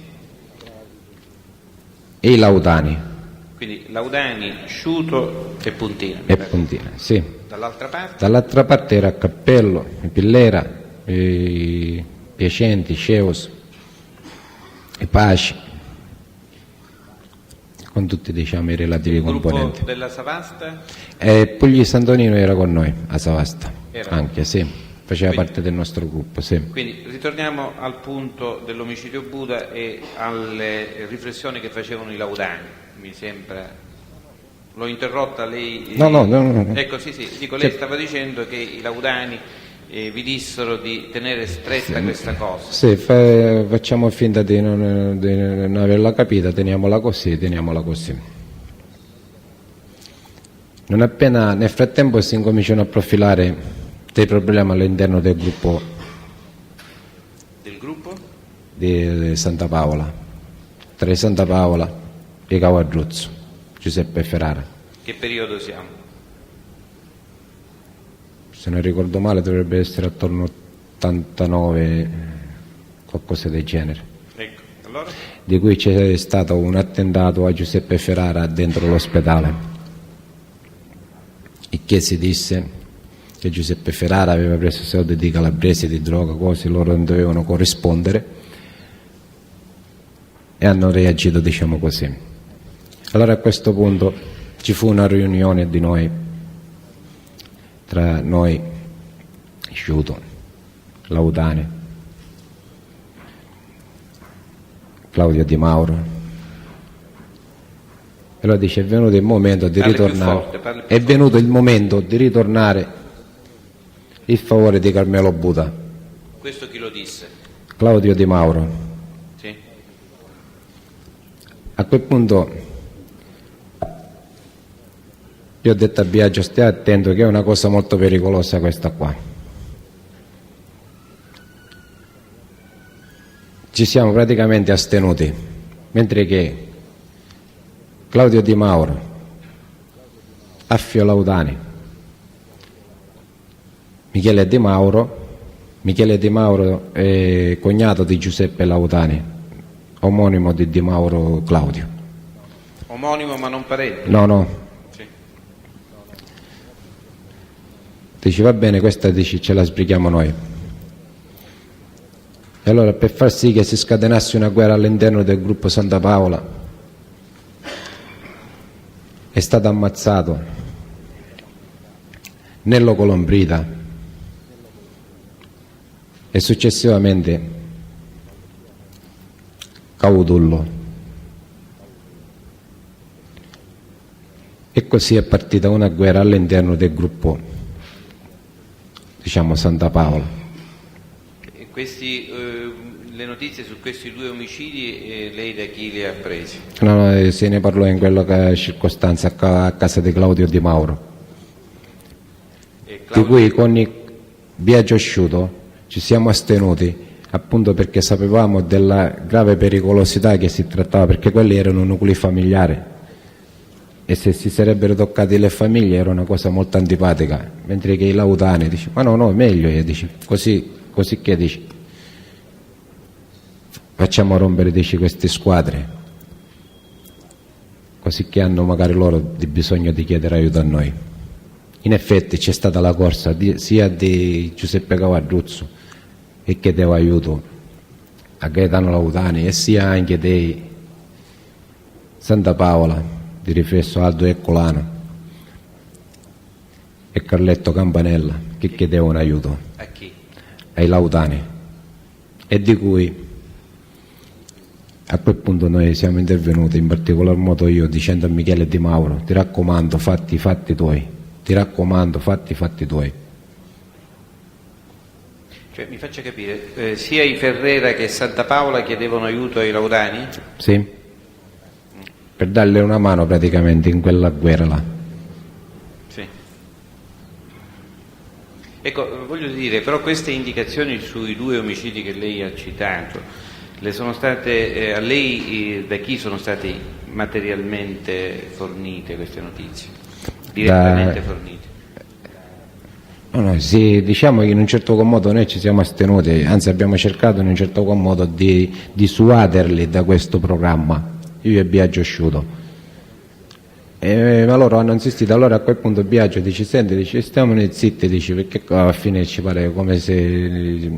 e i Laudani Quindi Laudani, Sciuto e Puntina. e Puntina, sì. Dall'altra parte? Dall'altra parte era Cappello, Pillera, Piacenti, Sceus e Paci, con tutti, diciamo, i relativi Il gruppo componenti. della Savasta? E Pugli Santonino era con noi a Savasta, Era. anche, sì, faceva Quindi- parte del nostro gruppo, sì. Quindi ritorniamo al punto dell'omicidio Buda e alle riflessioni che facevano i Laudani. Mi sembra. L'ho interrotta lei? No. Ecco, sì, dico, lei stava dicendo che i Laudani vi dissero di tenere stretta questa cosa. Sì, facciamo finta di non averla capita, teniamola così. Non appena nel frattempo si incominciano a profilare dei problemi all'interno del gruppo Del gruppo? di Santa Paola, tra Santa Paola e Cavadruzzo, Giuseppe Ferrara. Che periodo siamo? Se non ricordo male dovrebbe essere attorno all'89, qualcosa del genere. Ecco, allora? Di cui c'è stato un attentato a Giuseppe Ferrara dentro l'ospedale, e che si disse che Giuseppe Ferrara aveva preso soldi di calabresi, di droga, cose, loro non dovevano corrispondere e hanno reagito, diciamo così. Allora a questo punto ci fu una riunione di noi, tra noi, Sciuto, Laudani, Claudio Di Mauro, e allora dice: è venuto il momento di Parli più ritornare, forte, parli più è venuto il momento di ritornare in favore di Carmelo Buda. Questo chi lo disse? Claudio Di Mauro. Sì. A quel punto io ho detto a Biagio: stai attento che è una cosa molto pericolosa questa qua. ci siamo praticamente astenuti, mentre che Claudio Di Mauro, Affio Laudani, Michele Di Mauro è cognato di Giuseppe Laudani, omonimo di Di Mauro Claudio. Omonimo ma non parente? No. Sì. Dici va bene, questa dici ce la sbrighiamo noi. E allora per far sì che si scatenasse una guerra all'interno del gruppo Santa Paola è stato ammazzato Nello Colombrita e successivamente Caudullo. E così è partita una guerra all'interno del gruppo, diciamo, Santa Paola. Le notizie su questi 2 omicidi lei da chi le ha presi? No, se ne parlò in quella circostanza a casa di Claudio Di Mauro, di cui con il Biagio Asciuto ci siamo astenuti appunto perché sapevamo della grave pericolosità che si trattava, perché quelli erano nuclei familiari e se si sarebbero toccati le famiglie era una cosa molto antipatica, mentre che i Laudani dice ma no, meglio, dici, così che dici facciamo rompere, dici, queste squadre, così che hanno magari loro di bisogno di chiedere aiuto a noi. In effetti c'è stata la corsa sia di Giuseppe Cavarduzzo che chiedeva aiuto a Gaetano Laudani e sia anche dei Santa Paola di riflesso Aldo Ercolano e Carletto Campanella che chiedevano aiuto a chi? Ai Laudani, e di cui a quel punto noi siamo intervenuti, in particolar modo io, dicendo a Michele Di Mauro: ti raccomando, fatti i fatti tuoi, ti raccomando, fatti i fatti tuoi. Cioè, mi faccia capire, sia i Ferrera che Santa Paola chiedevano aiuto ai Laudani? Sì, per darle una mano praticamente in quella guerra là. Sì. Ecco, voglio dire, però queste indicazioni sui 2 omicidi che lei ha citato, le sono state, a lei da chi sono state materialmente fornite queste notizie? Direttamente fornite? No, sì, diciamo che in un certo qual modo noi ci siamo astenuti, anzi abbiamo cercato in un certo qual modo di dissuaderli da questo programma, io e Biagio Asciuto. Ma loro hanno insistito, allora a quel punto Biagio dice: senti, dice, stiamone zitti, dice, perché alla fine ci pare come se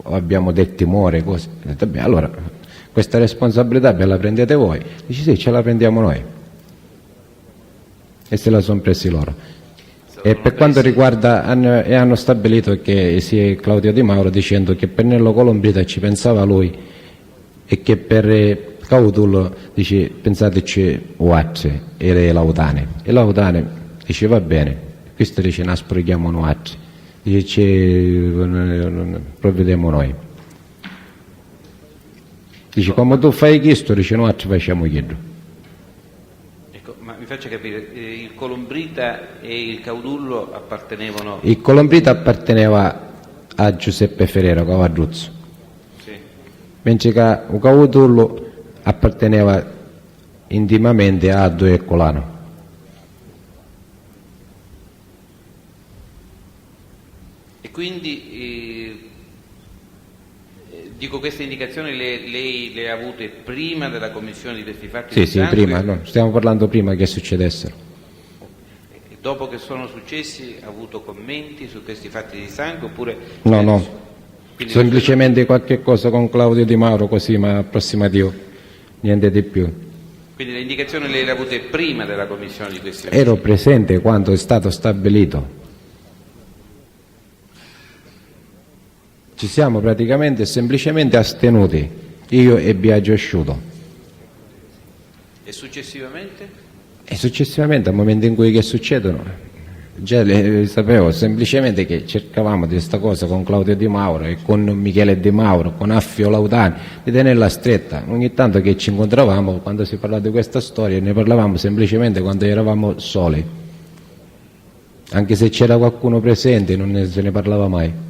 abbiamo del timore, così. Ho detto, beh, allora questa responsabilità ve la prendete voi? Dice sì, ce la prendiamo noi. E se la sono presi loro. E per quanto riguarda, hanno stabilito che sia Claudio Di Mauro dicendo che per Nello Colombrita ci pensava lui e che per Caudullo dice pensateci Uacce e Laudani. E Laudani dice va bene, questo dice nasprichiamo Uacce, dice provvediamo noi. Dice come tu fai questo, dice noi facciamo quello. Ma mi faccia capire, il Colombrita e il Caudullo appartenevano... Il Colombrita apparteneva a Giuseppe Ferrero Cavarduzzo, sì, mentre che il Caudullo apparteneva intimamente a Aldo Ercolano. E quindi, dico, queste indicazioni lei le ha avute prima della commissione di questi fatti? Sì, di sì, sangue? prima, no, stiamo parlando prima che succedessero. E dopo che sono successi ha avuto commenti su questi fatti di sangue oppure... No, quindi semplicemente qualche cosa con Claudio Di Mauro così, ma approssimativo, niente di più. Quindi le indicazioni lei le ha avute prima della commissione di questi fatti? Ero presente quando è stato stabilito. Ci siamo praticamente semplicemente astenuti, io e Biagio Asciuto. E successivamente? E successivamente, al momento in cui che succedono, già sapevo semplicemente che cercavamo di questa cosa con Claudio Di Mauro e con Michele Di Mauro, con Affio Laudani, di tenerla stretta. Ogni tanto che ci incontravamo, quando si parlava di questa storia, ne parlavamo semplicemente quando eravamo soli. Anche se c'era qualcuno presente, non se ne parlava mai.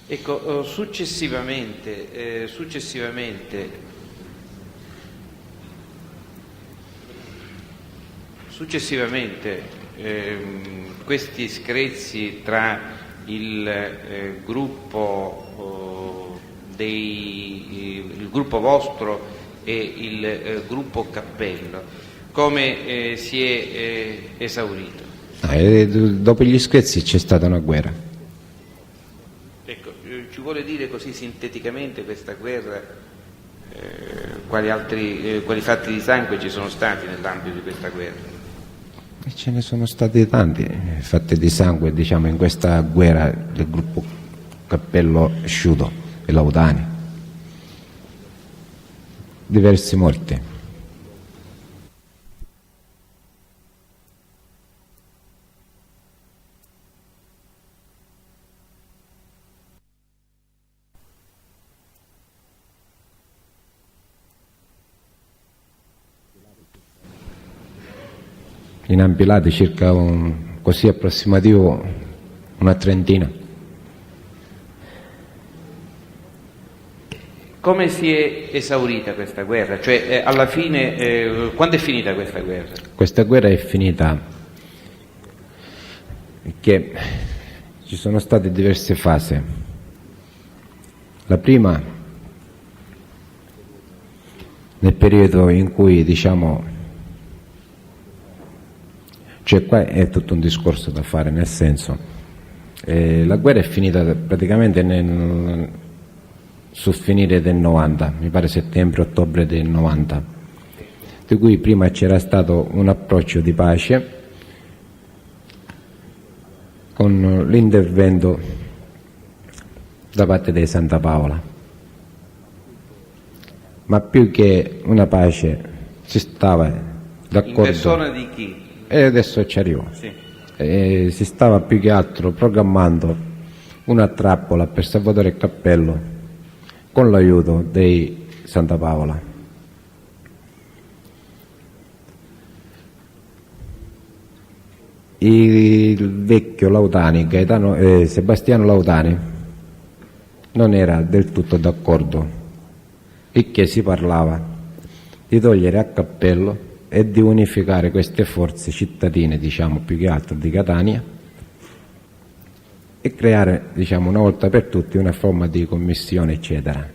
Ecco, successivamente questi screzi tra il gruppo il gruppo vostro e il gruppo Cappello, come si è esaurito? Dopo gli screzi c'è stata una guerra. Ecco, ci vuole dire così sinteticamente questa guerra, quali fatti di sangue ci sono stati nell'ambito di questa guerra? E ce ne sono stati tanti fatti di sangue, diciamo, in questa guerra del gruppo Cappello Sciuto e Lautani. Diversi morti. In Ampilati circa così approssimativo una trentina. Come si è esaurita questa guerra? Cioè, alla fine, quando è finita questa guerra? Questa guerra è finita perché ci sono state diverse fasi. La prima, nel periodo in cui, diciamo, cioè qua è tutto un discorso da fare, nel senso, la guerra è finita praticamente sul finire del 90, mi pare settembre-ottobre del 90, di cui prima c'era stato un approccio di pace con l'intervento da parte dei Santa Paola, ma più che una pace si stava d'accordo. In persona di chi? E adesso ci arrivo. Sì. Si stava più che altro programmando una trappola per Salvatore Cappello con l'aiuto dei Santa Paola. Il vecchio Lautani, Sebastiano Lautani, non era del tutto d'accordo, il che si parlava di togliere a Cappello e di unificare queste forze cittadine, diciamo più che altro di Catania, e creare, diciamo, una volta per tutti una forma di commissione, eccetera.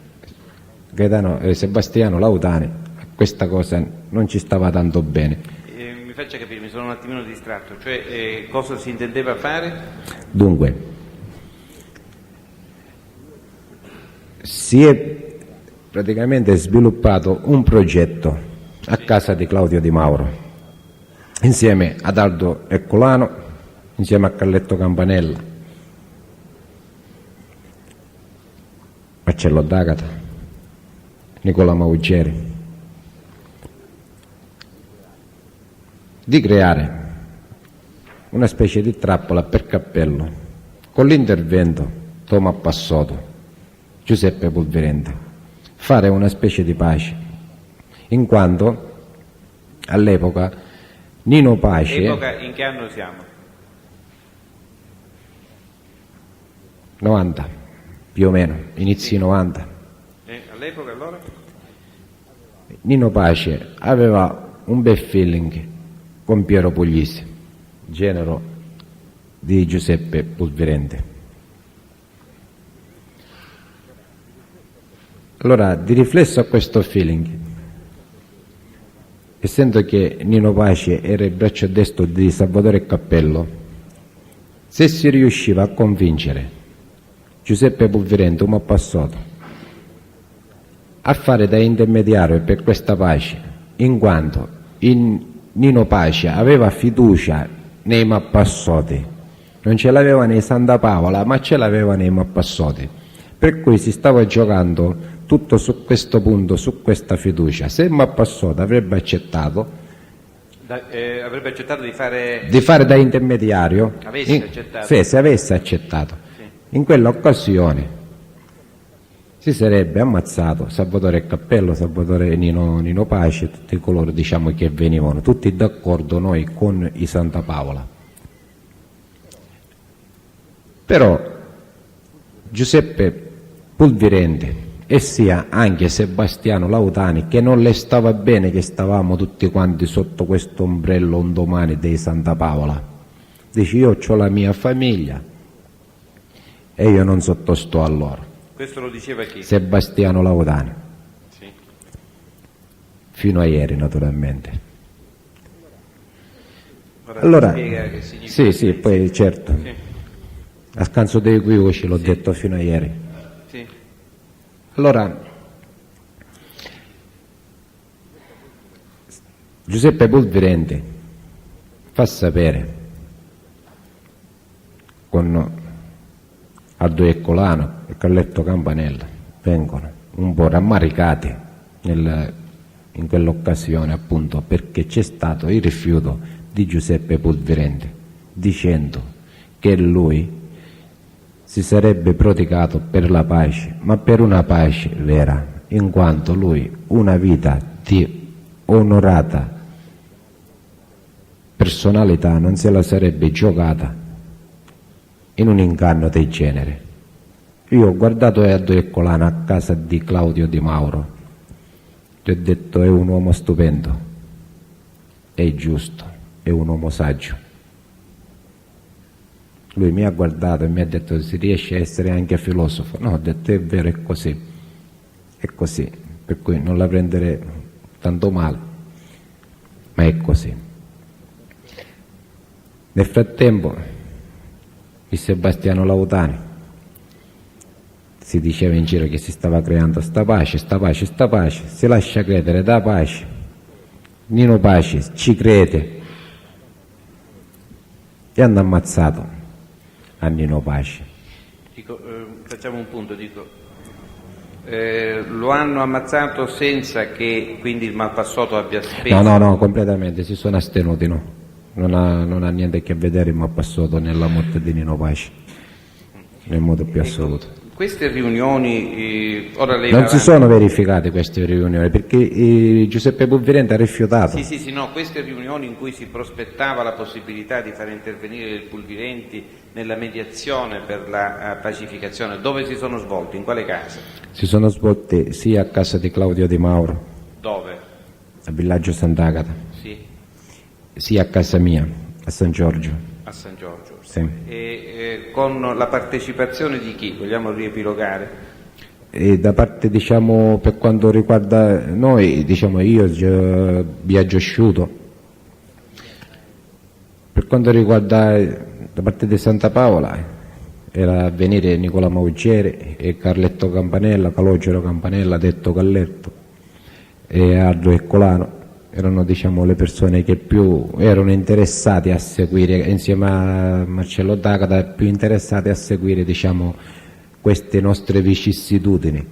Sebastiano Lautani a questa cosa non ci stava tanto bene. Mi faccia capire, mi sono un attimino distratto, cioè cosa si intendeva fare? Dunque, si è praticamente sviluppato un progetto a casa di Claudio Di Mauro, insieme ad Aldo Ercolano, insieme a Carletto Campanella, Marcello D'Agata, Nicola Maugeri, di creare una specie di trappola per Cappello con l'intervento Toma Passotto, Giuseppe Pulvirente, fare una specie di pace, in quanto all'epoca Nino Pace... Epoca in che anno siamo? 90, più o meno, inizi sì. 90. All'epoca allora? Nino Pace aveva un bel feeling con Piero Puglisi, genero di Giuseppe Pulvirente. Allora, di riflesso a questo feeling, essendo che Nino Pace era il braccio destro di Salvatore Cappello, se si riusciva a convincere Giuseppe Pulvirente, un Passotto, a fare da intermediario per questa pace, in quanto Nino Pace aveva fiducia nei Mappassoti, non ce l'aveva nei Santa Paola, ma ce l'aveva nei Mappassoti, per cui si stava giocando tutto su questo punto, su questa fiducia. Se Mappassota avrebbe accettato di fare da intermediario, se avesse accettato, sì, in quell'occasione si sarebbe ammazzato Salvatore Cappello, Salvatore Nino Pace, tutti coloro, diciamo, che venivano tutti d'accordo noi con i Santa Paola. Però Giuseppe Pulvirente e sia anche Sebastiano Lautani, che non le stava bene che stavamo tutti quanti sotto questo ombrello un domani dei Santa Paola. Dice: io ho la mia famiglia e io non sottosto a loro. Questo lo diceva chi? Sebastiano Lautani, Sì. fino a ieri naturalmente. Ora Allora, spiega che significa. sì, poi certo, Sì. a scanso dei equivoci l'ho detto fino a ieri. Sì. Allora, Giuseppe Pulvirente fa sapere con Aldo Eccolano e Carletto Campanella, vengono un po' rammaricati in quell'occasione, appunto perché c'è stato il rifiuto di Giuseppe Pulvirente, dicendo che lui si sarebbe prodigato per la pace, ma per una pace vera, in quanto lui una vita di onorata personalità non se la sarebbe giocata in un inganno del genere. Io ho guardato Aldo Eccolano a casa di Claudio Di Mauro, ti ho detto: è un uomo stupendo, è giusto, è un uomo saggio. Lui mi ha guardato e mi ha detto: si riesce a essere anche filosofo? No, ho detto: è vero, è così, per cui non la prendere tanto male, ma è così. Nel frattempo il Sebastiano Lautani si diceva in giro che si stava creando sta pace, si lascia credere da pace. Nino Pace ci crede e hanno ammazzato a Nino Pace. Dico, facciamo un punto, lo hanno ammazzato senza che quindi il malpassato abbia speso? No, completamente, si sono astenuti, no. Non ha niente a che vedere il malpassato nella morte di Nino Pace, nel modo più assoluto. Queste riunioni, ora lei Non si sono verificate queste riunioni perché Giuseppe Pulvirente ha rifiutato. Sì, no, queste riunioni in cui si prospettava la possibilità di far intervenire il Pulvirenti nella mediazione per la pacificazione, dove si sono svolte? In quale casa? Si sono svolte sia a casa di Claudio Di Mauro, Dove? a Villaggio Sant'Agata, Sì, sia a casa mia, a San Giorgio. a San Giorgio. Sì. E con la partecipazione di chi? Vogliamo riepilogare? E da parte, diciamo, per quanto riguarda noi, diciamo, io Biagio Asciuto. Per quanto riguarda da parte di Santa Paola era a venire Nicola Maugeri e Carletto Campanella, Calogero Campanella, detto Calletto, e Aldo Eccolano. Erano, diciamo, le persone che più erano interessate a seguire, insieme a Marcello D'Agata, più interessate a seguire, diciamo, queste nostre vicissitudini,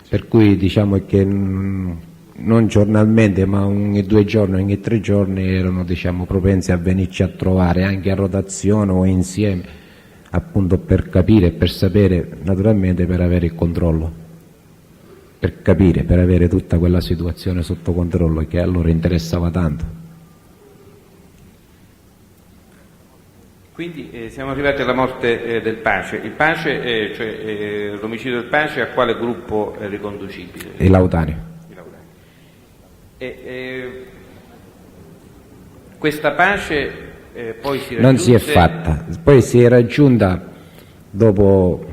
per cui diciamo che non giornalmente ma ogni 2 giorni, ogni 3 giorni erano, diciamo, propensi a venirci a trovare anche a rotazione o insieme, appunto per capire e per sapere, naturalmente per avere il controllo, per capire, per avere tutta quella situazione sotto controllo che a loro interessava tanto. Quindi siamo arrivati alla morte del Pace. Il Pace, cioè l'omicidio del Pace, a quale gruppo è riconducibile? I Lautani. I Lautani. Questa pace poi si raggiunge... Non si è fatta, poi si è raggiunta dopo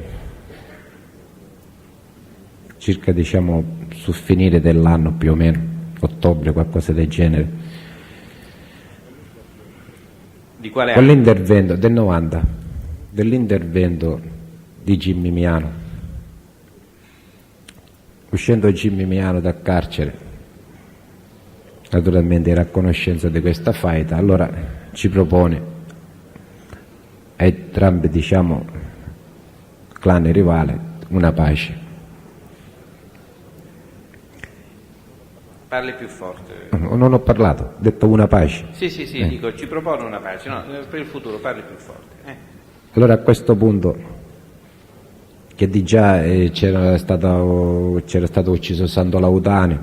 circa, diciamo, sul finire dell'anno più o meno, ottobre, qualcosa del genere. Di quale Con anno? l'intervento del 90, dell'intervento di Jimmy Miano. Uscendo Jimmy Miano dal carcere, naturalmente era a conoscenza di questa faida, allora ci propone a entrambi, diciamo, clan e rivale, una pace. Parli più forte. Non ho parlato, ho detto una pace. Sì, dico, ci propone una pace. No, per il futuro parli più forte. Allora a questo punto, che di già c'era stato ucciso Santo Lautani,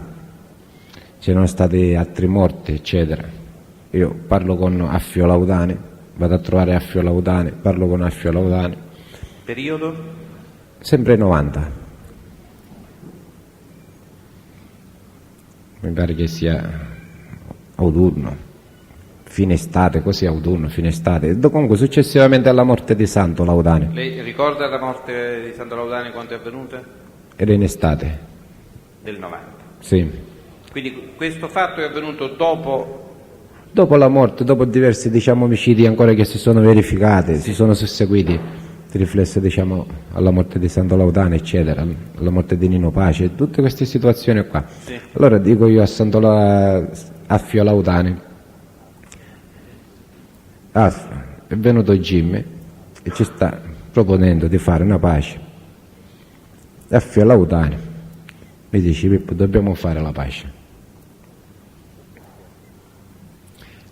c'erano stati altri morti, eccetera. Io parlo con Affio Lautani, vado a trovare Affio Lautani, parlo con Affio Lautani. Periodo? sempre 90. Mi pare che sia autunno, fine estate, così autunno, fine estate. E comunque successivamente alla morte di Santo Laudane. Lei ricorda la morte di Santo Laudane quando è avvenuta? Era in estate, Del 90. sì. Quindi questo fatto è avvenuto Dopo la morte, dopo diversi omicidi ancora che si sono verificati, si sono susseguiti, riflesso alla morte di Santo Laudane, eccetera, alla morte di Nino Pace, tutte queste situazioni qua. Sì. Allora dico io a Fio Laudane, è venuto Jimmy e ci sta proponendo di fare una pace. E a Fio Laudane mi dice: Pippo, dobbiamo fare la pace.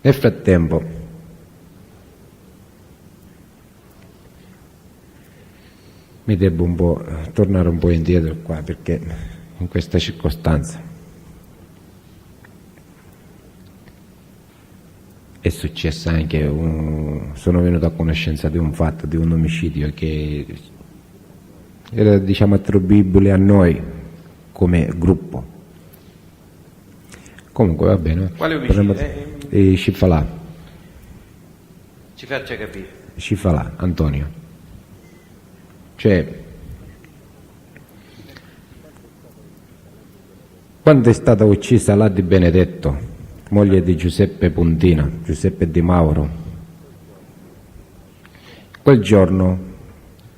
Nel frattempo mi devo un po' tornare un po' indietro qua, perché in questa circostanza è successo anche sono venuto a conoscenza di un fatto, di un omicidio che era attribuibile a noi come gruppo. Comunque va bene. Quale omicidio? Cifalà. Ci faccia capire. Cifalà, Antonio. Cioè, quando è stata uccisa la Di Benedetto, moglie di Giuseppe Puntina, Giuseppe Di Mauro, quel giorno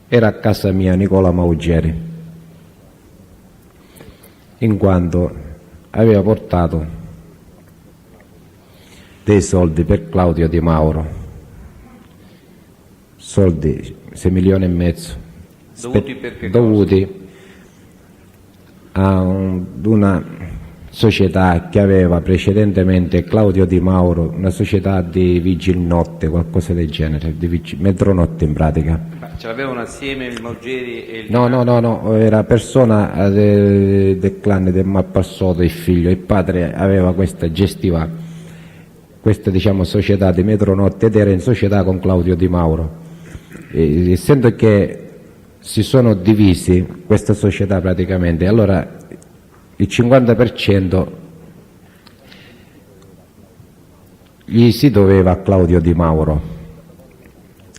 era a casa mia Nicola Maugeri, in quanto aveva portato dei soldi per Claudio Di Mauro, soldi 6 milioni e mezzo, dovuti ad una società che aveva precedentemente Claudio Di Mauro, una società di vigili notte, qualcosa del genere, di metronotte in pratica. Ma ce l'avevano assieme il Maugeri e il... No, era persona del clan del Mappassotto, il figlio, il padre gestiva questa società di metronotte ed era in società con Claudio Di Mauro. E, essendo che si sono divisi questa società praticamente, allora il 50% gli si doveva a Claudio Di Mauro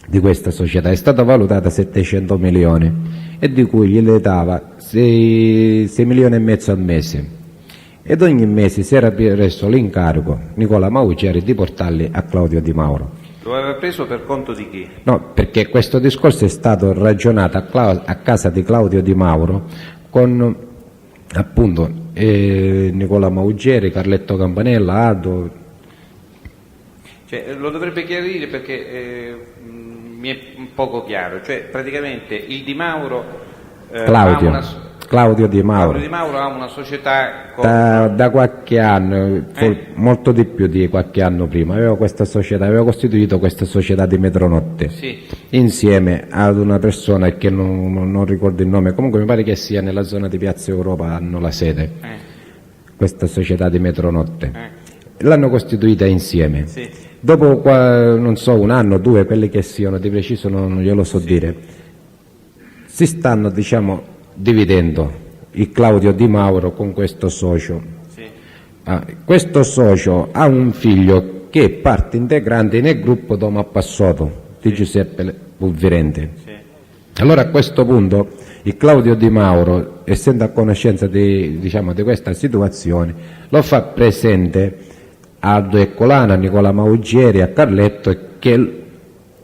di questa società, è stata valutata 700 milioni e di cui gliele dava 6 milioni e mezzo al mese, ed ogni mese si era preso l'incarico Nicola Maugeri di portarli a Claudio Di Mauro. Lo aveva preso per conto di chi? No, perché questo discorso è stato ragionato a casa di Claudio Di Mauro con appunto Nicola Maugeri, Carletto Campanella, Aldo. Cioè, lo dovrebbe chiarire perché mi è poco chiaro. Cioè, praticamente il Di Mauro Claudio Di Mauro. Claudio Di Mauro ha una società con... da qualche anno, molto di più di qualche anno prima, aveva costituito questa società di metronotte, sì, insieme ad una persona che non ricordo il nome, comunque mi pare che sia nella zona di Piazza Europa, hanno la sede, questa società di metronotte. L'hanno costituita insieme. Sì. Dopo non so, un anno, 2, quelli che siano, di preciso non glielo so dire, si stanno dividendo il Claudio Di Mauro con questo socio. Sì. Questo socio ha un figlio che è parte integrante nel gruppo Doma Passotto di Giuseppe Pulvirente. Sì. Allora a questo punto il Claudio Di Mauro, essendo a conoscenza di questa situazione, lo fa presente a Aldo Eccolano, a Nicola Maugeri, a Carletto, che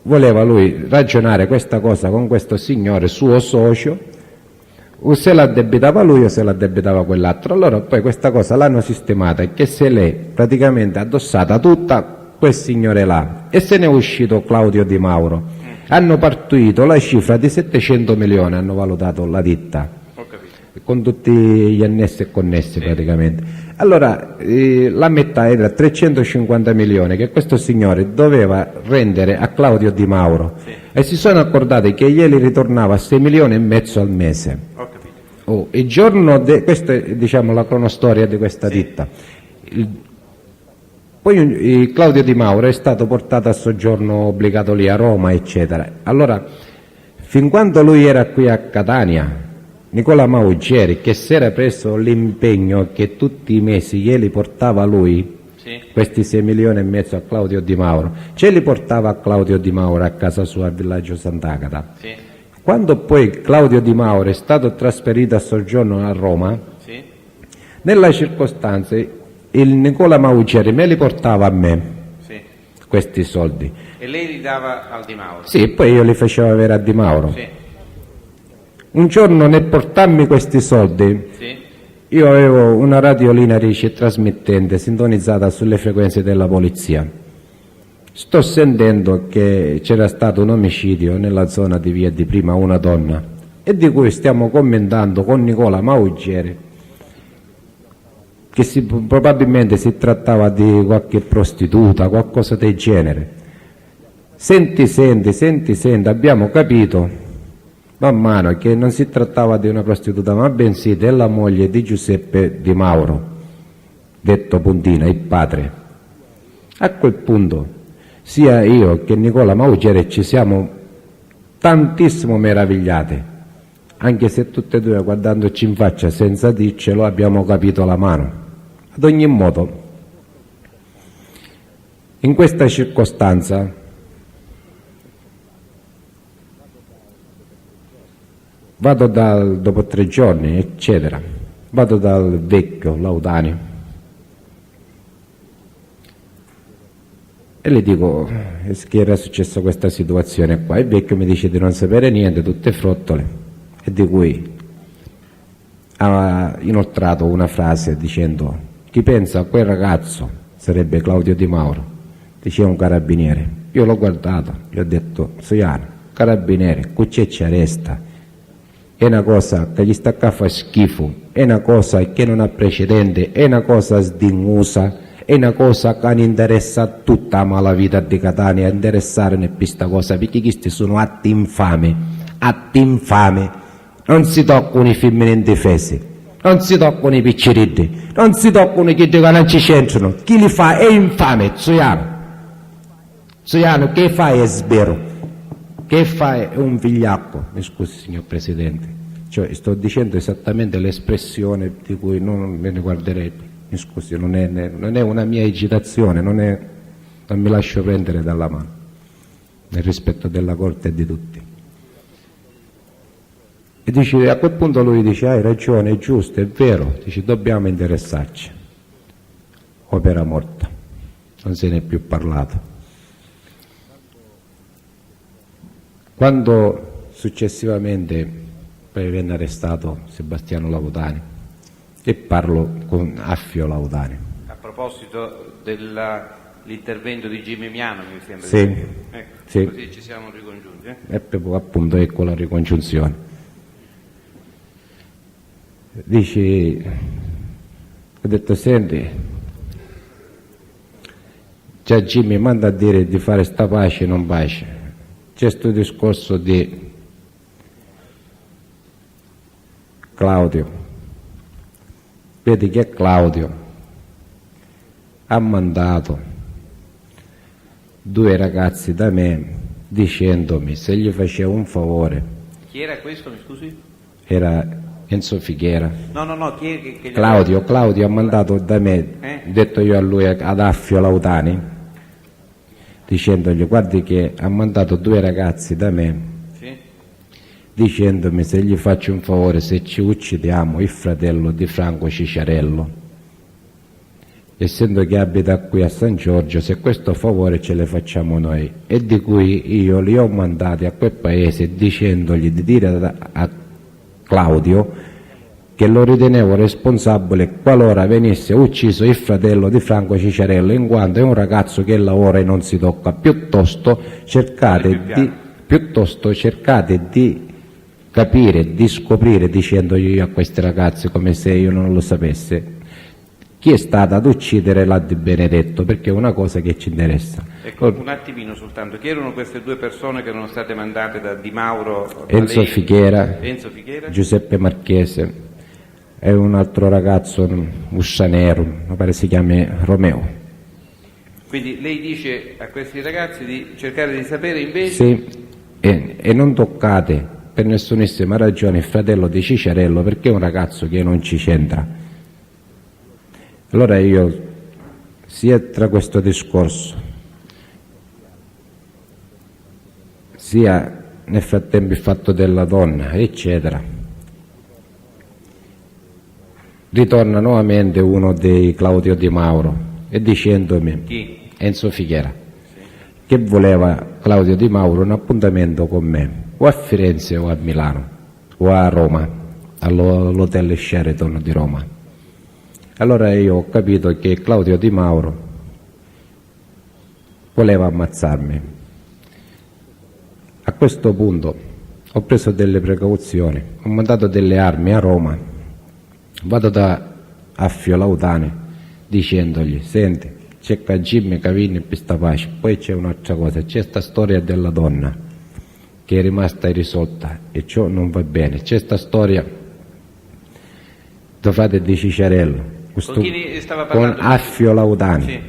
voleva lui ragionare questa cosa con questo signore suo socio, o se la addebitava lui o se la addebitava quell'altro. Allora poi questa cosa l'hanno sistemata e che se l'è praticamente addossata tutta quel signore là, e se ne è uscito Claudio Di Mauro. Hanno partorito la cifra di 700 milioni, hanno valutato la ditta, Ho capito. con tutti gli annessi e connessi praticamente. Allora la metà era 350 milioni che questo signore doveva rendere a Claudio Di Mauro, e si sono accordati che glieli ritornava 6 milioni e mezzo al mese. Ho capito. Il giorno, questa è la cronostoria di questa ditta. Poi Claudio Di Mauro è stato portato a soggiorno obbligato lì a Roma, eccetera. Allora fin quando lui era qui a Catania, Nicola Maugeri, che si era preso l'impegno che tutti i mesi glieli portava lui, Sì. questi 6 milioni e mezzo a Claudio Di Mauro, ce li portava a Claudio Di Mauro a casa sua al villaggio Sant'Agata. Sì. Quando poi Claudio Di Mauro è stato trasferito a soggiorno a Roma, Sì. nella circostanza il Nicola Maugeri me li portava a me, Sì. questi soldi. E lei li dava al Di Mauro? Sì, poi io li facevo avere a Di Mauro. Sì. Un giorno nel portarmi questi soldi, Sì. io avevo una radiolina ricetrasmittente sintonizzata sulle frequenze della polizia. Sto sentendo che c'era stato un omicidio nella zona di Via di Prima, una donna, e di cui stiamo commentando con Nicola Maugeri, che probabilmente si trattava di qualche prostituta, qualcosa del genere. Senti, abbiamo capito man mano che non si trattava di una prostituta, ma bensì della moglie di Giuseppe Di Mauro, detto Puntina, il padre. A quel punto sia io che Nicola Maugeri ci siamo tantissimo meravigliati, anche se tutte e due, guardandoci in faccia senza dircelo, abbiamo capito la mano. Ad ogni modo, in questa circostanza vado dopo 3 giorni, eccetera, vado dal vecchio Laudani e le dico che era successa questa situazione qua. Il vecchio mi dice di non sapere niente, tutte frottole, e di cui ha inoltrato una frase dicendo: chi pensa a quel ragazzo sarebbe Claudio Di Mauro, diceva un carabiniere. Io l'ho guardato, gli ho detto: Soiano, carabiniere, qui ci arresta, è una cosa che gli sta a fare schifo, è una cosa che non ha precedente, è una cosa sdegnosa, è una cosa che non interessa a tutta la malavita di Catania, interessare per questa cosa, perché questi sono atti infami, non si toccano i femmini indifesi, non si toccano i picciriddi, non si toccano i che non ci c'entrano, chi li fa è infame. Soiano, che fai è sbero, che fai è un vigliacco. Mi scusi signor Presidente, cioè, sto dicendo esattamente l'espressione di cui non me ne guarderei, mi scusi, non è una mia agitazione, non mi lascio prendere dalla mano, nel rispetto della Corte e di tutti. E dice, a quel punto lui dice: hai ragione, è giusto, è vero, dice, dobbiamo interessarci. Opera morta, non se ne è più parlato. Quando successivamente poi venne arrestato Sebastiano Laudani, e parlo con Affio Laudani. A proposito dell'intervento di Jimmy Miano, mi sembra. Sì, Ecco, sì. così ci siamo ricongiunti. E proprio appunto ecco la ricongiunzione. Dici, ho detto: senti, già Jimmy manda a dire di fare sta pace e non pace. C'è sto discorso di Claudio, vedi che Claudio ha mandato 2 ragazzi da me dicendomi se gli facevo un favore. Chi era questo, mi scusi? Era Enzo Fighiera. No, chi è che Claudio ha mandato da me, detto io a lui, ad Affio Laudani, dicendogli: guardi che ha mandato 2 ragazzi da me, Sì. dicendomi se gli faccio un favore, se ci uccidiamo il fratello di Franco Cicciarello, essendo che abita qui a San Giorgio, se questo favore ce le facciamo noi. E di cui io li ho mandati a quel paese dicendogli di dire a Claudio che lo ritenevo responsabile qualora venisse ucciso il fratello di Franco Cicciarello, in quanto è un ragazzo che lavora e non si tocca. Piuttosto cercate di capire, di scoprire, dicendogli io a questi ragazzi, come se io non lo sapesse, chi è stato ad uccidere la Di Benedetto, perché è una cosa che ci interessa. Ecco, un attimino soltanto, chi erano queste 2 persone che erano state mandate da Di Mauro? Enzo Fighiera, Giuseppe Marchese e un altro ragazzo, Ussanero, mi pare si chiami Romeo. Quindi lei dice a questi ragazzi di cercare di sapere invece... Sì, e non toccate per nessunissima ragione il fratello di Cicciarello, perché è un ragazzo che non ci c'entra. Allora io, sia tra questo discorso, sia nel frattempo il fatto della donna, eccetera, ritorna nuovamente uno dei Claudio Di Mauro e dicendomi, Chi? Enzo Fichiera, che voleva Claudio Di Mauro un appuntamento con me, o a Firenze o a Milano, o a Roma, all'hotel Sheraton di Roma. Allora io ho capito che Claudio Di Mauro voleva ammazzarmi. A questo punto ho preso delle precauzioni, ho mandato delle armi a Roma, vado da Affio Lautani dicendogli, senti, c'è Jimmy Cavini e Pistapace, poi c'è un'altra cosa, c'è sta storia della donna che è rimasta irrisolta e ciò non va bene, c'è sta storia del frate di Cicciarello, Con chi stava con parlando? Affio Lautani. Sì.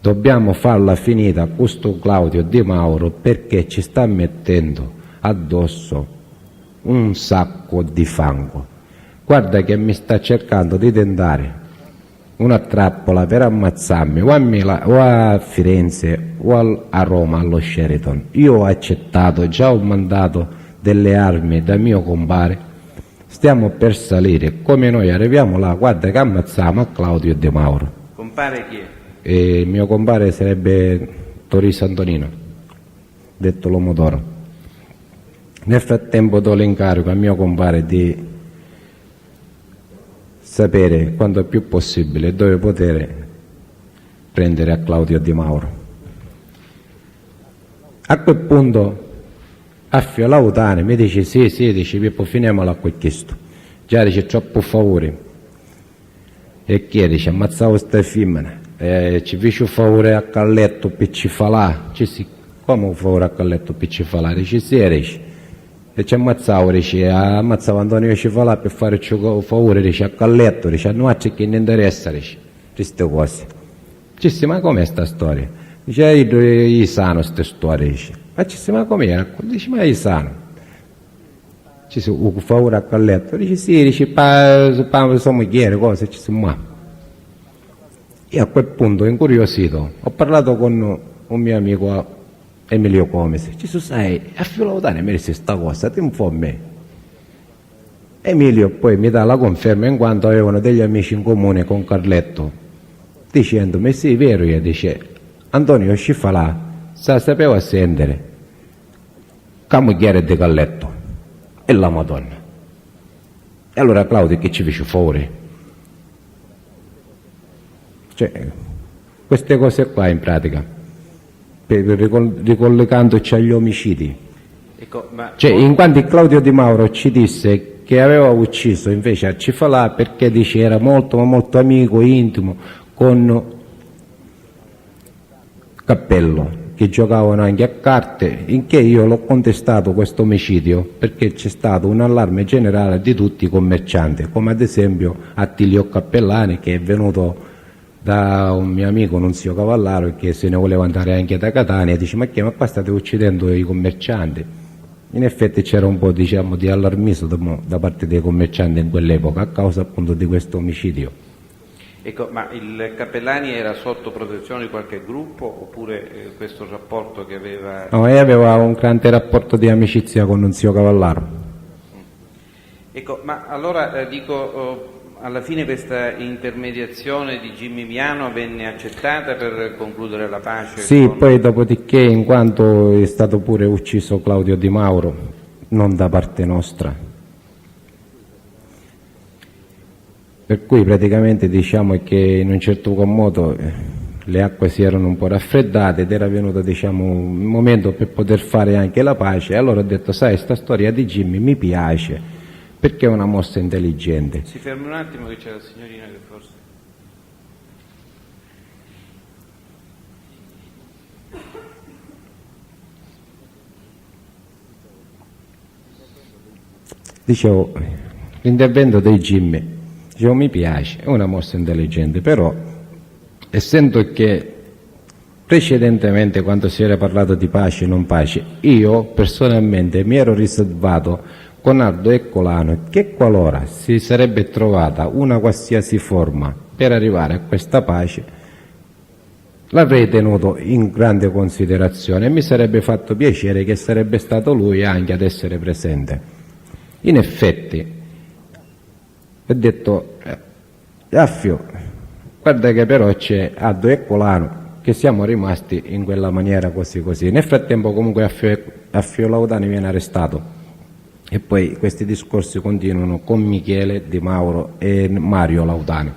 Dobbiamo farla finita questo Claudio Di Mauro, perché ci sta mettendo addosso un sacco di fango. Guarda che mi sta cercando di tentare una trappola per ammazzarmi o a Firenze o a Roma allo Sheraton. Io ho accettato, già ho mandato delle armi da mio compare, stiamo per salire, come noi arriviamo là, guarda che ammazziamo a Claudio Di Mauro. Compare chi è? E il mio compare sarebbe Torriso Antonino, detto l'uomo d'oro. Nel frattempo do l'incarico a mio compare di sapere quanto più possibile dove poter prendere a Claudio Di Mauro. A quel punto Affio Lautani mi dice sì, dice Pippo, finiamola qui questo, già dice troppo favore, e chi è? Dice ammazzavo sta femmina, ci fece un favore a Calletto per ci falà, come un favore a Calletto per ci falà, dice sì, dice, e ci ammazzavo, dice, ammazzavo Antonio Cifalà per fare un favore, dice, a Calletto, dice, a noi che ne interessa, dice, queste cose. Dice, ma com'è sta storia? Dice, io sano queste storie, dice, ma dice, ma com'è? Dice, ma io sano. Dice, un favore a Calletto, dice, sì, dice, pa sua moglie, cose, dice, ma. Io a quel punto, incuriosito, ho parlato con un mio amico Emilio Comesi, ci sai, a Affio Lautani mi disse sta cosa, ti un po' a me. Emilio poi mi dà la conferma in quanto avevano degli amici in comune con Carletto, dicendomi sì, vero, io dice, Antonio Scifalà sapeva sentire cameriere di Carletto e la Madonna. E allora Claudio che ci fece fuori? Cioè, queste cose qua in pratica, ricollegandoci agli omicidi. Ecco, ma Cioè, in quanto Claudio Di Mauro ci disse che aveva ucciso invece a Cifalà perché dice era molto ma molto amico, intimo con Cappello, che giocavano anche a carte, in che io l'ho contestato questo omicidio perché c'è stato un allarme generale di tutti i commercianti, come ad esempio Attilio Cappellani, che è venuto da un mio amico Nunzio Cavallaro che se ne voleva andare anche da Catania, dice ma qua state uccidendo i commercianti. In effetti c'era un po' diciamo di allarmismo da parte dei commercianti in quell'epoca a causa appunto di questo omicidio. ecco, ma il Cappellani era sotto protezione di qualche gruppo oppure questo rapporto che aveva? No, e aveva un grande rapporto di amicizia con Nunzio Cavallaro. Ecco, ma allora dico, alla fine questa intermediazione di Jimmy Miano venne accettata per concludere la pace? Sì, poi dopodiché, in quanto è stato pure ucciso Claudio Di Mauro, non da parte nostra, per cui praticamente diciamo che in un certo modo le acque si erano un po' raffreddate ed era venuto diciamo un momento per poter fare anche la pace, e allora ho detto sai, sta storia di Jimmy mi piace perché è una mossa intelligente. Si fermi un attimo che c'è la signorina che forse... Dicevo, l'intervento dei Jimmy, mi piace, è una mossa intelligente, però essendo che precedentemente, quando si era parlato di pace e non pace, io personalmente mi ero riservato con Aldo Ercolano che qualora si sarebbe trovata una qualsiasi forma per arrivare a questa pace, l'avrei tenuto in grande considerazione e mi sarebbe fatto piacere che sarebbe stato lui anche ad essere presente. In effetti, ho detto, Affio, guarda che però c'è Aldo Ercolano, che siamo rimasti in quella maniera così. Nel frattempo comunque Affio Laudani viene arrestato e poi questi discorsi continuano con Michele Di Mauro e Mario Laudani,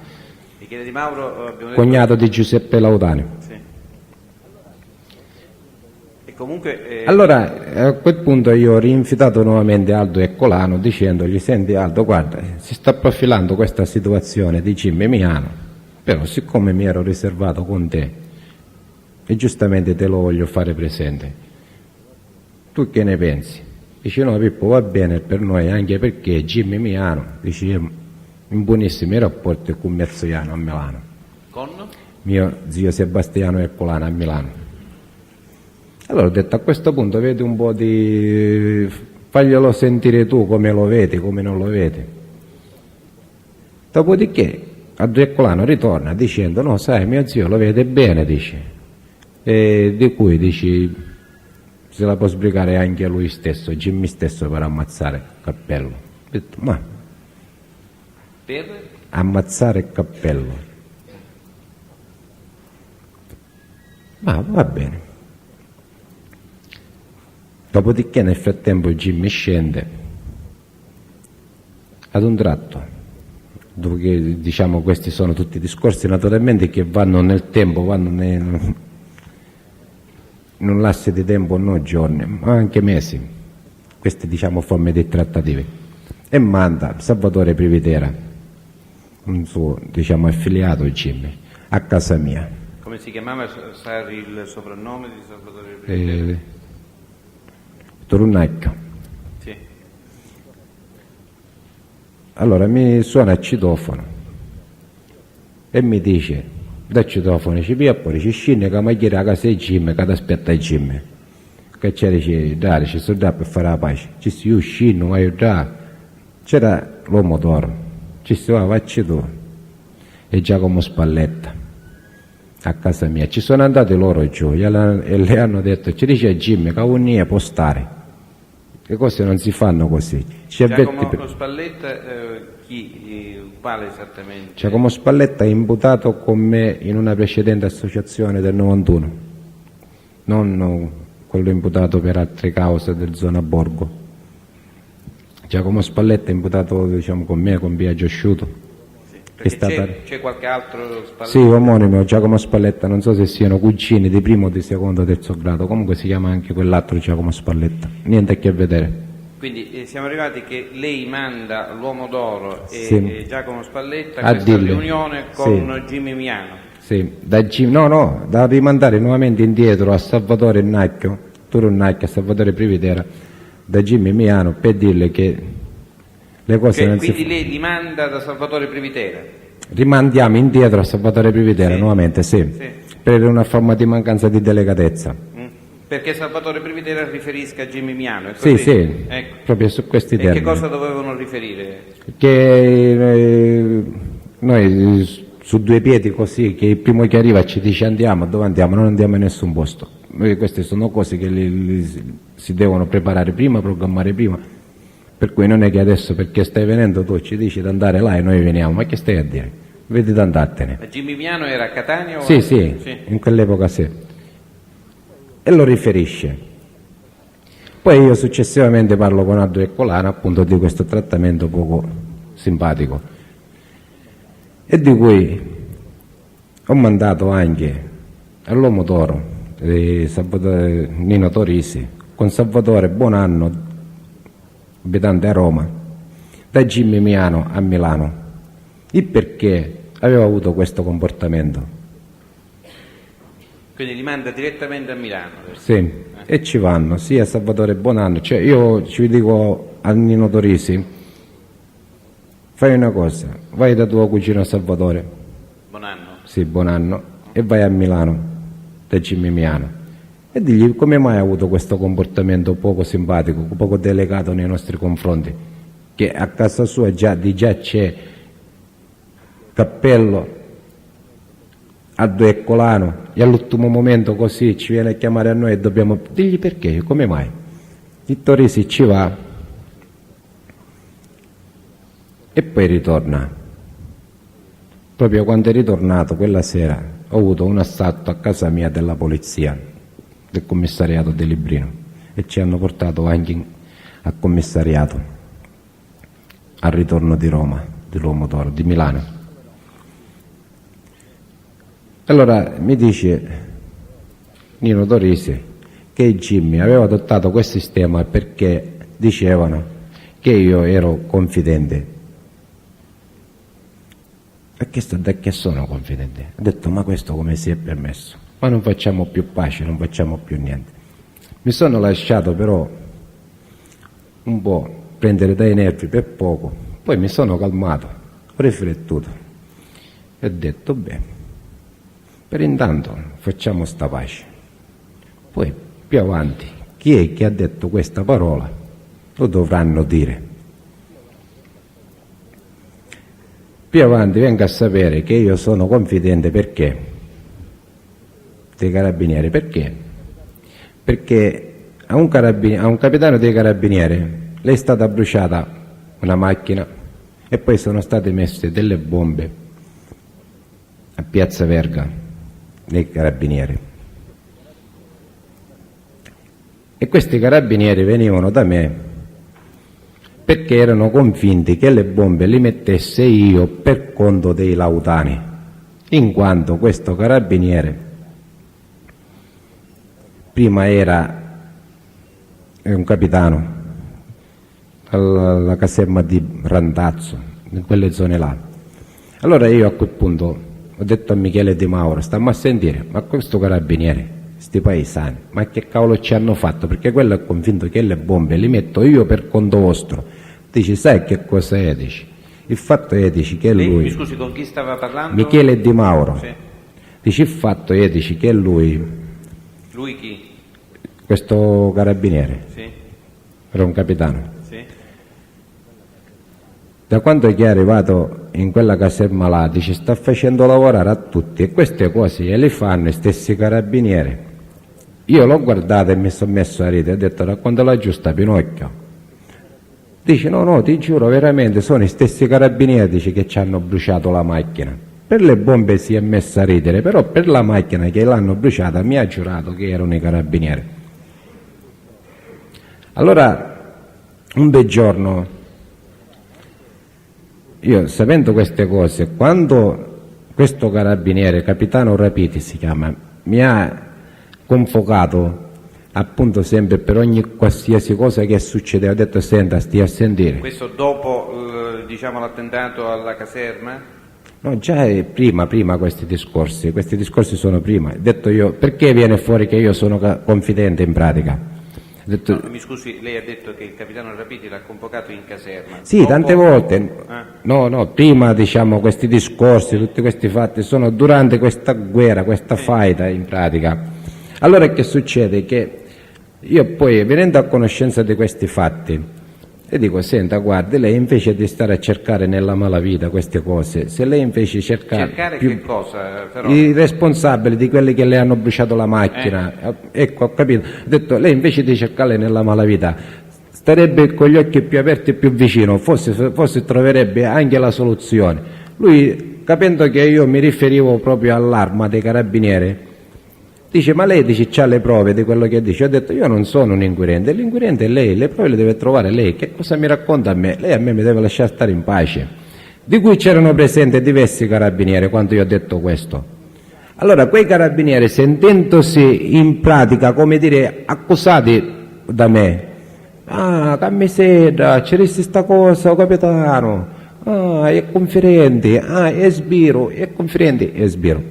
Michele Di Mauro, abbiamo detto... cognato di Giuseppe Laudani. Sì. E comunque... Allora a quel punto io ho rinvitato nuovamente Aldo Ercolano dicendogli: senti Aldo, guarda, si sta profilando questa situazione di Jimmy Miano, però siccome mi ero riservato con te e giustamente te lo voglio fare presente, tu che ne pensi? Dice: no Pippo, va bene per noi, anche perché Jimmy Miano, dice, in buonissimi rapporti con Merzoiano a Milano, Con? mio zio Sebastiano Ercolano a Milano. Allora ho detto: a questo punto vedi un po' di... faglielo sentire tu come lo vedi, come non lo vedi. Dopodiché Aldo Ercolano ritorna dicendo: no, sai, mio zio lo vede bene, dice, e di cui, dici, se la può sbrigare anche lui stesso, Jimmy stesso, per ammazzare Cappello. Ho detto: ma Per? ammazzare Cappello? Ma va bene. Dopodiché nel frattempo Jimmy scende ad un tratto, dove, diciamo, questi sono tutti discorsi naturalmente che vanno nel tempo, vanno in un lasso di tempo non giorni, ma anche mesi, queste, diciamo, forme di trattative, e manda Salvatore Privitera, un suo, diciamo, affiliato Jimmy, a casa mia. Come si chiamava, sa il soprannome di Salvatore Privitera? Torunnacchio. Sì. Allora mi suona il citofono e mi dice: da citofono ci via, poi ci scende che mi chiede a casa di Jimmy, che ti aspetta Jimmy, che c'era, dice, dai, ci sono da per fare la pace, ci si uscino, ma io da, c'era l'uomo d'oro, ci si va, facci tu, e Giacomo Spalletta a casa mia. Ci sono andati loro giù e le hanno detto: ci dice a Jimmy che un'ia può stare, le cose non si fanno così. Giacomo Spalletta, quale esattamente? Giacomo Spalletta è imputato con me in una precedente associazione del 91, non quello imputato per altre cause del zona Borgo. Giacomo Spalletta è imputato, diciamo, con me, con Biagio Asciuto. C'è qualche altro Spalletta? Sì, omonimo, Giacomo Spalletta, non so se siano cugini di primo, di secondo o terzo grado, comunque si chiama anche quell'altro Giacomo Spalletta, niente a che vedere. Quindi siamo arrivati che lei manda l'uomo d'oro e, sì, e Giacomo Spalletta a a questa dirle, riunione con sì, Jimmy Miano. Sì, da rimandare nuovamente indietro a Salvatore Nacchio, Torunnacchio, a Salvatore Privitera, da Jimmy Miano, per dirle che le cose non quindi lei li manda da Salvatore Privitera? Rimandiamo indietro a Salvatore Privitera, sì, nuovamente, sì, per una forma di mancanza di delicatezza. Perché Salvatore Privitera riferisca a Jimmy Miano, è così? Sì, ecco, proprio su questi termini. E che cosa dovevano riferire? Che noi su due piedi così, che il primo che arriva ci dice andiamo, dove andiamo? Non andiamo in nessun posto. Queste sono cose che si devono preparare prima, programmare prima, per cui non è che adesso perché stai venendo tu ci dici di andare là e noi veniamo, ma che stai a dire? Vedi di andartene. Ma Jimmy Miano era a Catania? Sì, sì, in quell'epoca sì. E lo riferisce. Poi io successivamente parlo con Aldo Ercolano appunto di questo trattamento poco simpatico, e di cui ho mandato anche all'uomo d'oro di Nino Torisi con Salvatore Buonanno, abitante a Roma, da Jimmy Miano a Milano, il perché aveva avuto questo comportamento. Quindi li manda direttamente a Milano? Sì, e ci vanno sia Salvatore Buonanno, cioè io ci dico a Nino Torisi: fai una cosa, vai da tuo cugino Salvatore Buonanno? Sì, Buonanno, e vai a Milano da Jimmy Miano, e digli come mai ha avuto questo comportamento poco simpatico, poco delicato nei nostri confronti, che a casa sua già c'è cappello ad Eccolano e all'ultimo momento così ci viene a chiamare a noi e dobbiamo digli perché, come mai? Vittor Risi ci va e poi ritorna. Proprio quando è ritornato quella sera ho avuto un assalto a casa mia della polizia, del commissariato di Librino, e ci hanno portato anche al commissariato al ritorno di Roma, dell'Uomo d'Oro, di Milano. Allora mi dice Nino Torrisi che Jimmy aveva adottato questo sistema perché dicevano che io ero confidente. Ha chiesto da che sono confidente? Ha detto ma questo come si è permesso? Ma non facciamo più pace, non facciamo più niente. Mi sono lasciato però un po' prendere dai nervi per poco, poi mi sono calmato, ho riflettuto e ho detto beh, per intanto facciamo sta pace, poi più avanti chi è che ha detto questa parola lo dovranno dire. Più avanti venga a sapere che io sono confidente perché dei carabinieri, perché a un capitano dei carabinieri le è stata bruciata una macchina e poi sono state messe delle bombe a Piazza Verga dei carabinieri, e questi carabinieri venivano da me perché erano convinti che le bombe li mettesse io per conto dei Lautani, in quanto questo carabiniere prima era un capitano alla caserma di Randazzo, in quelle zone là. Allora io a quel punto ho detto a Michele Di Mauro, stammo a sentire, ma questo carabiniere, sti paesani, ma che cavolo ci hanno fatto? Perché quello è convinto che le bombe li metto io per conto vostro. Dici, sai che cosa è? Dici? Il fatto è, dici, che lui... Mi scusi, con chi stava parlando? Michele Di Mauro. Sì. Dici, il fatto è, dici, che lui... Lui chi? Questo carabiniere. Sì. Era un capitano. Sì. Da quando è che è arrivato in quella caserma là, dice, sta facendo lavorare a tutti, e queste cose le fanno i stessi carabinieri. Io l'ho guardato e mi sono messo a ridere, ho detto, racconta la giusta, Pinocchio. Dice, no, ti giuro, veramente, sono i stessi carabinieri, dice, che ci hanno bruciato la macchina. Per le bombe si è messa a ridere, però per la macchina che l'hanno bruciata mi ha giurato che erano i carabinieri. Allora, un bel giorno, io sapendo queste cose, quando questo carabiniere, capitano Rapiti si chiama, mi ha convocato appunto sempre per ogni qualsiasi cosa che succede, ho detto, senta, stia a sentire. Questo dopo diciamo l'attentato alla caserma? No, già è prima questi discorsi sono prima. Ho detto io, perché viene fuori che io sono confidente in pratica? Ho detto, No, mi scusi, lei ha detto che il capitano Rapiti l'ha convocato in caserma. sì, dopo... tante volte. No, prima diciamo questi discorsi, tutti questi fatti sono durante questa guerra, questa faida in pratica. Allora che succede? Che io poi, venendo a conoscenza di questi fatti, le dico, senta, guardi, lei invece di stare a cercare nella malavita queste cose, se lei invece cercare che cosa? Però? I responsabili di quelli che le hanno bruciato la macchina, ecco, ho capito, ho detto, lei invece di cercare nella malavita, starebbe con gli occhi più aperti e più vicino, forse troverebbe anche la soluzione. Lui, capendo che io mi riferivo proprio all'arma dei carabinieri, dice, ma lei dice c'ha le prove di quello che dice? Ho detto, io non sono un inquirente, l'inquirente è lei, le prove le deve trovare lei, che cosa mi racconta a me? Lei a me mi deve lasciare stare in pace. Di cui c'erano presenti diversi carabinieri quando io ho detto questo. Allora quei carabinieri, sentendosi in pratica, come dire, accusati da me, cammisera, c'è sta cosa, capitano, è conferente, è sbiro, è conferente, è sbiro.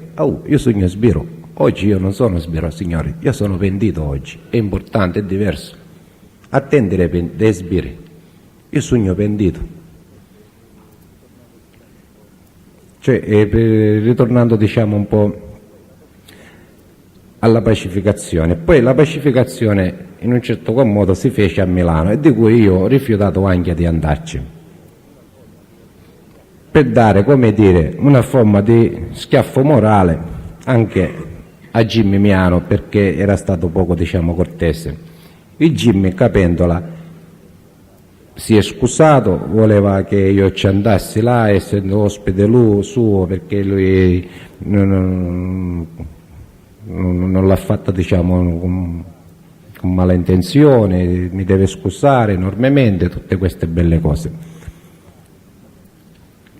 Io sono sbiro. Oggi io non sono sbiro, signori, io sono pentito oggi, è importante, è diverso. Attendere dei sbiri, io sono pentito. Cioè, ritornando diciamo un po' alla pacificazione. Poi la pacificazione in un certo qual modo si fece a Milano e di cui io ho rifiutato anche di andarci, per dare, come dire, una forma di schiaffo morale anche a Jimmy Miano, perché era stato poco, diciamo, cortese. Il Jimmy, capendola, si è scusato, voleva che io ci andassi là, essendo ospite suo, perché lui non l'ha fatta, diciamo, con mala intenzione, mi deve scusare enormemente, tutte queste belle cose.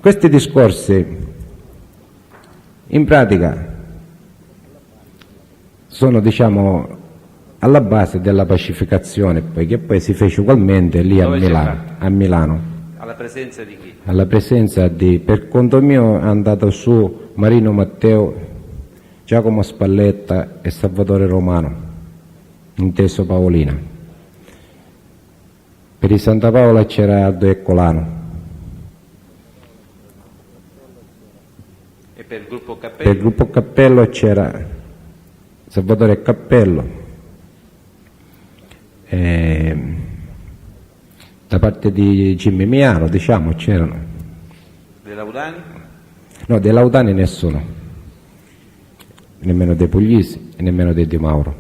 Questi discorsi in pratica sono, diciamo, alla base della pacificazione, che poi si fece ugualmente lì a Milano. Alla presenza di chi? Alla presenza di, per conto mio, è andato su Marino Matteo, Giacomo Spalletta e Salvatore Romano, inteso Paolina. Per i Santa Paola c'era Aldo Ercolano. E per il gruppo Cappello? Per il gruppo Cappello c'era Salvatore Cappello. Da parte di Jimmy Miano, diciamo, c'erano. Dei Laudani? No, dei Laudani nessuno, nemmeno dei Puglisi e nemmeno dei Di Mauro.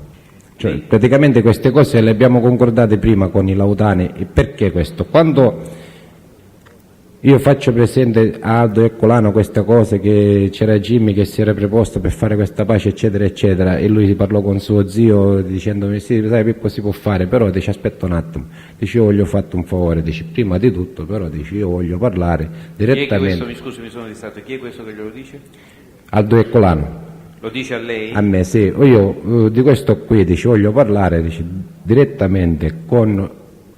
Cioè, praticamente queste cose le abbiamo concordate prima con i Laudani. E perché questo? Quando io faccio presente a Aldo Ercolano queste cose, che c'era Jimmy che si era preposto per fare questa pace, eccetera eccetera, e lui parlò con suo zio dicendomi: sì, sai Pippo, si può fare, però dice aspetta un attimo, dice io voglio farti un favore, dice prima di tutto, però dice io voglio parlare direttamente. Chi è questo? Mi scusi, mi sono distratto. Chi è questo che glielo dice? Aldo Ercolano. Lo dice a lei? A me, sì. Io di questo qui, dice, voglio parlare, dice, direttamente con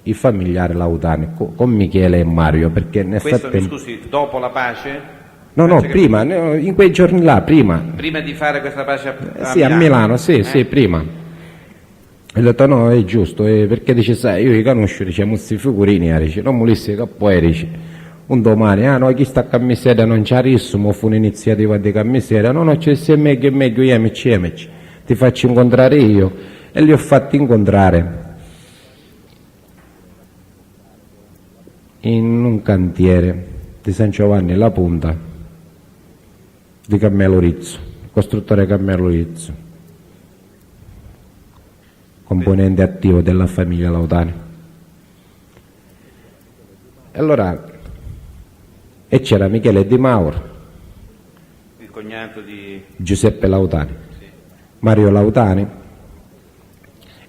i familiari Laudani, con Michele e Mario, perché nel Questo, frattempo... mi scusi, dopo la pace? No, prima, in quei giorni là, prima. Prima di fare questa pace a Sì, a Milano, sì, prima. E ho detto no, è giusto, perché dice, sai, io li conosco, dice, molti figurini, dice, non mulissi che poi, dice, un domani, no, chi sta a camisera non c'ha risso, ma fu un'iniziativa di camisera, no, c'è se meglio, io amici, ti faccio incontrare io, e li ho fatti incontrare in un cantiere di San Giovanni La Punta di Carmelo Rizzo, costruttore Carmelo Rizzo, componente attivo della famiglia Laudani. Allora, e c'era Michele Di Mauro, il cognato di Giuseppe Laudani, sì. Mario Laudani.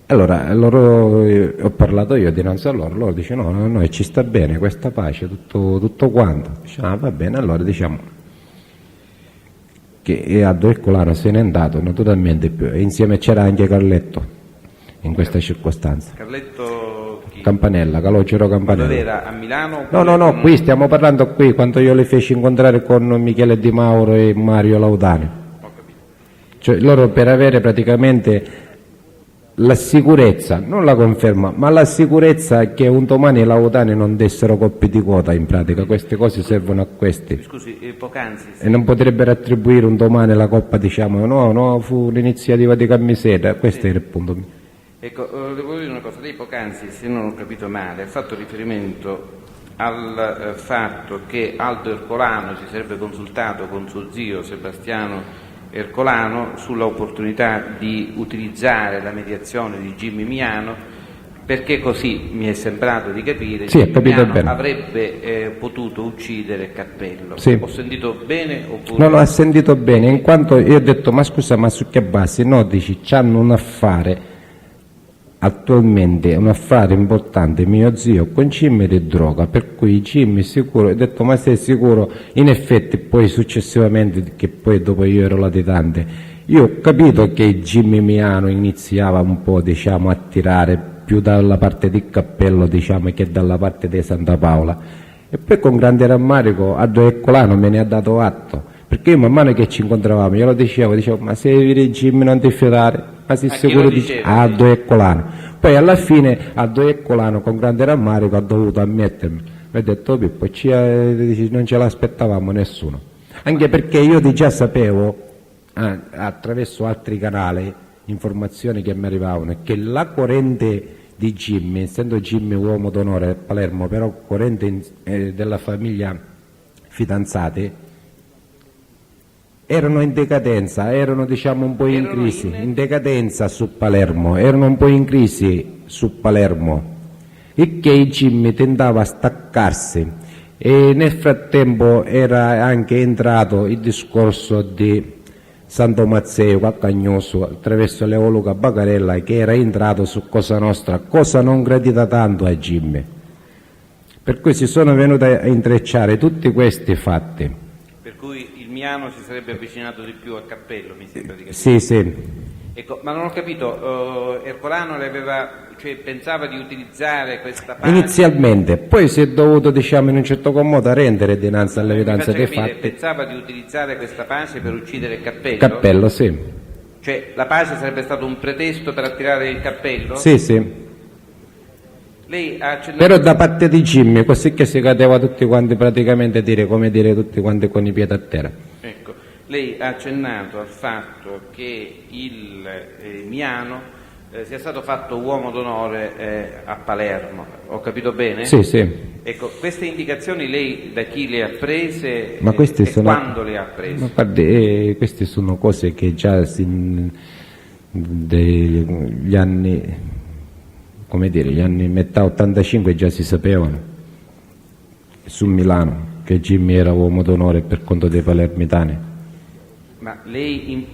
Allora loro, ho parlato io dinanzi a loro dice no, ci sta bene questa pace, tutto quanto. Dice, va bene, allora diciamo che Aldo Ercolano se n'è andato naturalmente, e insieme c'era anche Carletto in questa circostanza. Carletto chi? Calogero Campanella. Quando era a Milano? No, qui stiamo parlando quando io li feci incontrare con Michele Di Mauro e Mario Laudani. Ho capito. Cioè loro, per avere praticamente la sicurezza, non la conferma, ma la sicurezza che un domani i Laudani non dessero coppie di quota, in pratica queste cose servono a questi. Scusi, poc'anzi... E non potrebbero attribuire un domani la coppa, diciamo, no, fu l'iniziativa di Camisera, questo era il punto mio. Ecco, devo dire una cosa, lei poc'anzi, se non ho capito male, ha fatto riferimento al fatto che Aldo Ercolano si sarebbe consultato con suo zio Sebastiano Ercolano sull'opportunità di utilizzare la mediazione di Jimmy Miano, perché così mi è sembrato di capire, sì, Jimmy Miano bene. avrebbe potuto uccidere Cappello. Sì. Ho sentito bene oppure... No, ha sentito bene, in quanto io ho detto ma scusa, ma su che base? No, dici, c'hanno un affare attualmente, un affare importante, mio zio con Jimmy di droga, per cui Jimmy sicuro, ho detto ma sei sicuro? In effetti poi successivamente, che poi dopo io ero latitante, io ho capito che Jimmy Miano iniziava un po', diciamo, a tirare più dalla parte di Cappello, diciamo, che dalla parte di Santa Paola, e poi con grande rammarico Aldo Ercolano me ne ha dato atto, perché io man mano che ci incontravamo glielo dicevo ma se vedi Jimmy non ti fidare, ma sei sicuro di Aldo Ercolano. Poi alla fine Aldo Ercolano con grande rammarico ha dovuto ammettermi, mi ha detto Pippo, non ce l'aspettavamo nessuno, anche perché io già sapevo attraverso altri canali informazioni che mi arrivavano è che la corrente di Jimmy, essendo Jimmy uomo d'onore a Palermo, però corrente della famiglia fidanzate, erano in decadenza, erano diciamo un po' in crisi, in decadenza su Palermo, erano un po' in crisi su Palermo, e che Jimmy tentava a staccarsi, e nel frattempo era anche entrato il discorso di Santo Mazzeo Caccagnoso attraverso Leoluca Bagarella, che era entrato su Cosa Nostra, cosa non gradita tanto a Jimmy, per cui si sono venuti a intrecciare tutti questi fatti. Per cui il Miano si sarebbe avvicinato di più a Cappello, mi sembra di capire. Sì, sì. Ecco, ma non ho capito, Ercolano pensava di utilizzare questa parte? Inizialmente, poi si è dovuto, diciamo, in un certo modo rendere dinanzi all'evidenza dei fatti. Pensava di utilizzare questa pace per uccidere Cappello? Cappello, sì. Cioè, la pace sarebbe stato un pretesto per attirare il Cappello? Sì, sì. Lei ha accennato... Però da parte di Jimmy, così che si cadeva tutti quanti praticamente a dire, come dire, tutti quanti con i piedi a terra. Ecco, lei ha accennato al fatto che il Miano sia stato fatto uomo d'onore a Palermo, ho capito bene? Sì, sì. Ecco, queste indicazioni lei da chi le ha prese Ma queste e sono... quando le ha prese? Ma guardi, queste sono cose che già degli anni, come dire, gli anni metà 85 già si sapevano su Milano che Jimmy era uomo d'onore per conto dei palermitani. Ma lei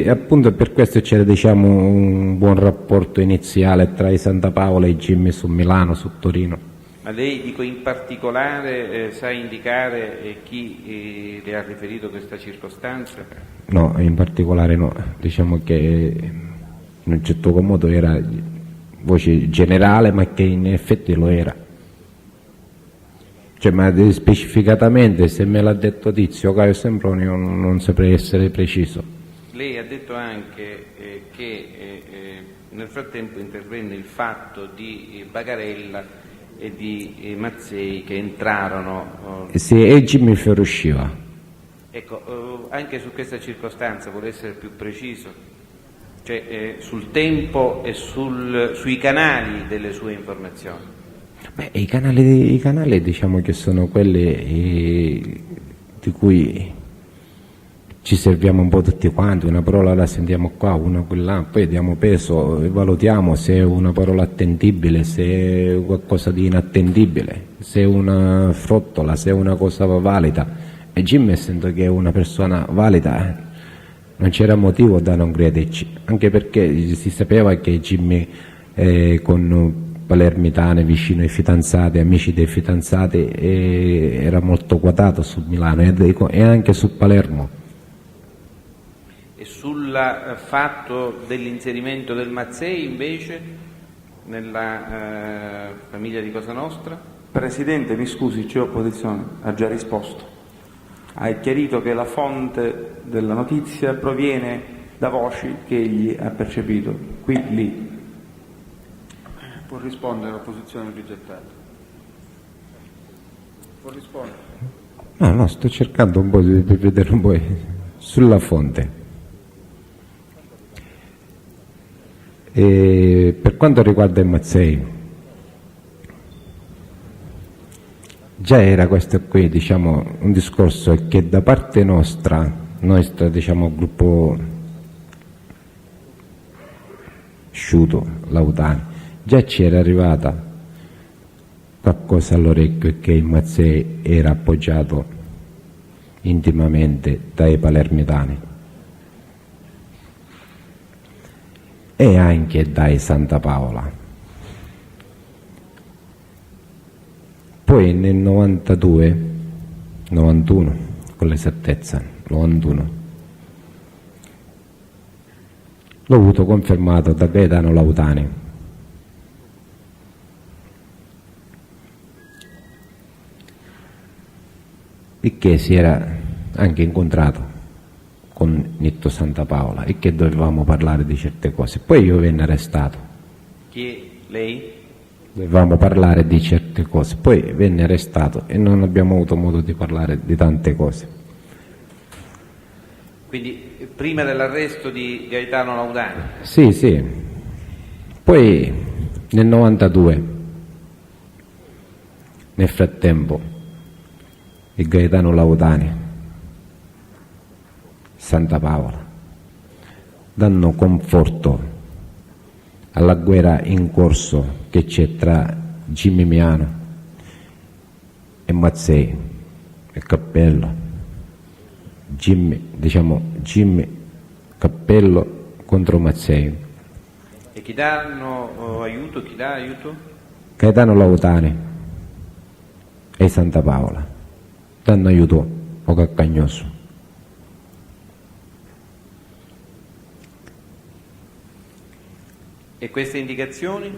appunto per questo c'era, diciamo, un buon rapporto iniziale tra i Santa Paola e Jimmy su Milano, su Torino. Ma lei, dico, in particolare sa indicare chi le ha riferito questa circostanza? No, in particolare no, diciamo che in un certo modo era voce generale, ma che in effetti lo era. Cioè, ma specificatamente se me l'ha detto Tizio, Caio Semproni, non saprei essere preciso. Lei ha detto anche che nel frattempo intervenne il fatto di Bagarella e di Mazzei che entrarono. Sì, e Jimmy fuoriusciva. Ecco, anche su questa circostanza vuole essere più preciso, cioè sul tempo e sui canali delle sue informazioni. Beh, i canali diciamo che sono quelli di cui ci serviamo un po' tutti quanti, una parola la sentiamo qua, una quella, poi diamo peso e valutiamo se è una parola attendibile, se è qualcosa di inattendibile, se è una frottola, se è una cosa valida. E Jimmy, essendo che è una persona valida, non c'era motivo da non crederci, anche perché si sapeva che Jimmy con palermitane, vicino ai fidanzati, amici dei fidanzati, era molto quotato su Milano e anche su Palermo. E sul fatto dell'inserimento del Mazzei invece nella famiglia di Cosa Nostra? Presidente, mi scusi, c'è opposizione, ha già risposto. Ha chiarito che la fonte della notizia proviene da voci che egli ha percepito, qui, lì. Può rispondere l'opposizione rigettata? Può rispondere? No, sto cercando un po' di vedere un po' sulla fonte. E per quanto riguarda il Mazzei, già era questo qui, diciamo, un discorso che da parte nostra diciamo, gruppo Sciuto, Lautani, già ci era arrivata qualcosa all'orecchio che il Mazzei era appoggiato intimamente dai palermitani e anche dai Santa Paola. Poi nel 91 con l'esattezza 91 l'ho avuto confermato da Gaetano Lautani, e che si era anche incontrato con Nitto Santa Paola e che dovevamo parlare di certe cose. Poi io venne arrestato. Chi? Lei? Dovevamo parlare di certe cose, poi venne arrestato e non abbiamo avuto modo di parlare di tante cose. Quindi prima dell'arresto di Gaetano Laudani? Sì, sì. Poi nel 92, nel frattempo, il Gaetano Laudani, Santa Paola, danno conforto alla guerra in corso che c'è tra Jimmy Miano e Mazzei e Cappello. Jimmy Cappello contro Mazzei. E chi danno aiuto? Chi dà aiuto? Gaetano Laudani e Santa Paola danno aiuto a Caccagnoso. E queste indicazioni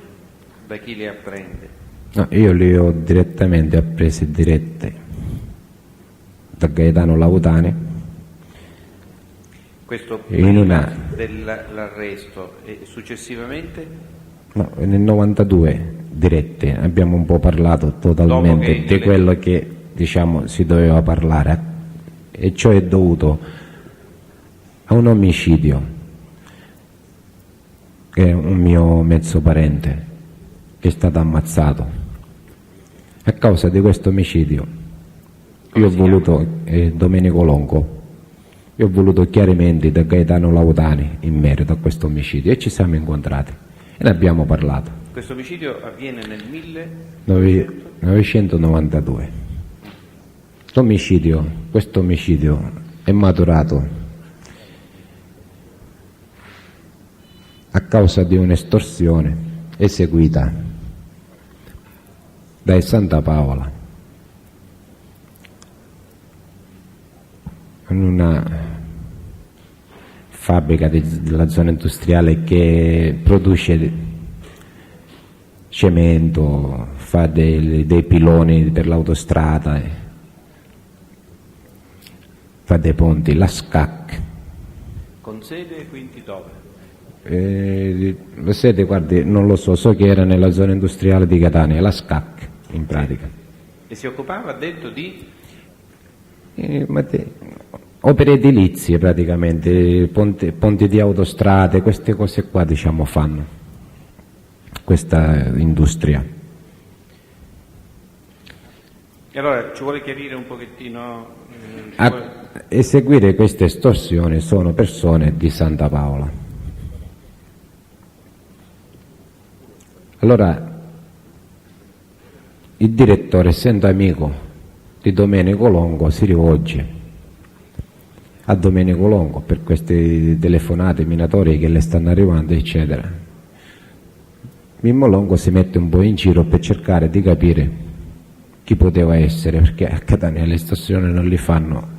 da chi le apprende? No, io le ho direttamente apprese dirette da Gaetano Laudani. Questo In prima una- dell'arresto e successivamente? No, nel 92 dirette, abbiamo un po' parlato totalmente Dopo che di quello che diciamo si doveva parlare, e ciò è dovuto a un omicidio che è un mio mezzo parente che è stato ammazzato. A causa di questo omicidio Come io ho si voluto Domenico Longo. Io ho voluto chiarimenti da Gaetano Laudani in merito a questo omicidio e ci siamo incontrati e ne abbiamo parlato. Questo omicidio avviene nel 1992. Questo omicidio è maturato a causa di un'estorsione eseguita dai Santa Paola in una fabbrica della zona industriale che produce cemento, fa dei piloni per l'autostrada, fa dei ponti, la SCAC. con sede quindi dove? La sede, guardi, non lo so che era nella zona industriale di Catania, la SCAC in pratica. E si occupava, ha detto, di Opere edilizie praticamente, ponti di autostrade, queste cose qua diciamo fanno questa industria. E allora ci vuole chiarire un pochettino? A eseguire queste estorsioni sono persone di Santa Paola. Allora il direttore, essendo amico di Domenico Longo, si rivolge a Domenico Longo per queste telefonate minatorie che le stanno arrivando, eccetera. Mimmo Longo si mette un po' in giro per cercare di capire chi poteva essere, perché a Catania le estorsioni non li fanno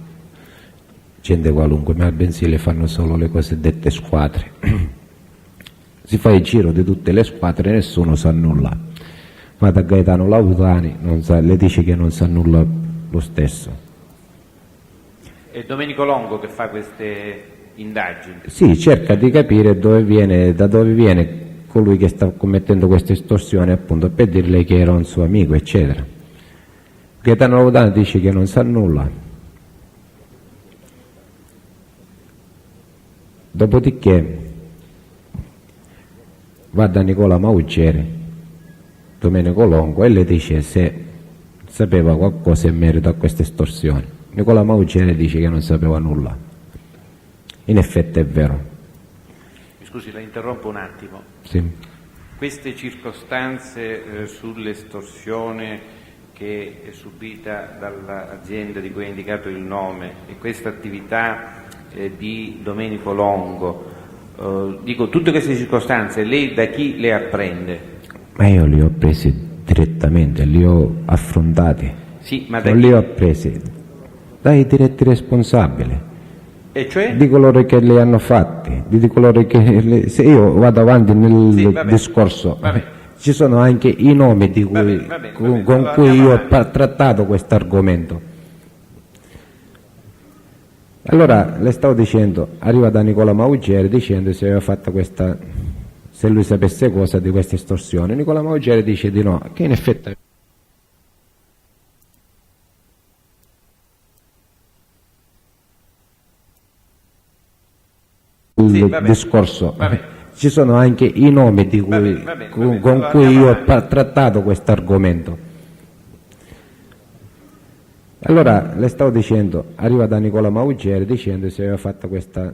gente qualunque, ma bensì le fanno solo le cosiddette squadre. Si fa il giro di tutte le squadre e nessuno sa nulla. Va da Gaetano Laudani, le dice che non sa nulla lo stesso. È Domenico Longo che fa queste indagini. Sì, cerca di capire da dove viene colui che sta commettendo queste estorsioni, appunto, per dirle che era un suo amico, eccetera. Gaetano Laudani dice che non sa nulla. Dopodiché va da Nicola Maugeri, Domenico Longo, e le dice se sapeva qualcosa in merito a queste estorsioni. Nicola Maugeri dice che non sapeva nulla. In effetti è vero. Mi scusi, la interrompo un attimo. Sì. Queste circostanze sull'estorsione che è subita dall'azienda di cui ha indicato il nome e questa attività di Domenico Longo, dico, tutte queste circostanze lei da chi le apprende? Ma io li ho presi direttamente, li ho affrontati. Sì, ma da Non chi? li ho presi dai diretti responsabili, E cioè? di coloro che li hanno fatti, di coloro che se io vado avanti nel Sì, vabbè, discorso, vabbè. ci sono anche i nomi di cui, vabbè, con allora cui andiamo io ho avanti. trattato questo argomento. Allora le stavo dicendo, arriva da Nicola Maugeri dicendo se aveva fatto questa, se lui sapesse cosa di questa estorsione. Nicola Maugeri dice di no, che in effetti il va bene, discorso. va bene. Ci sono anche i nomi di cui, Va bene. con Allora, cui andiamo io ho avanti. trattato questo argomento. Allora, le stavo dicendo, arriva da Nicola Maugeri dicendo se aveva fatto questa,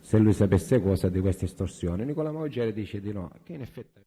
se lui sapesse cosa di questa estorsione. Nicola Maugeri dice di no, che in effetti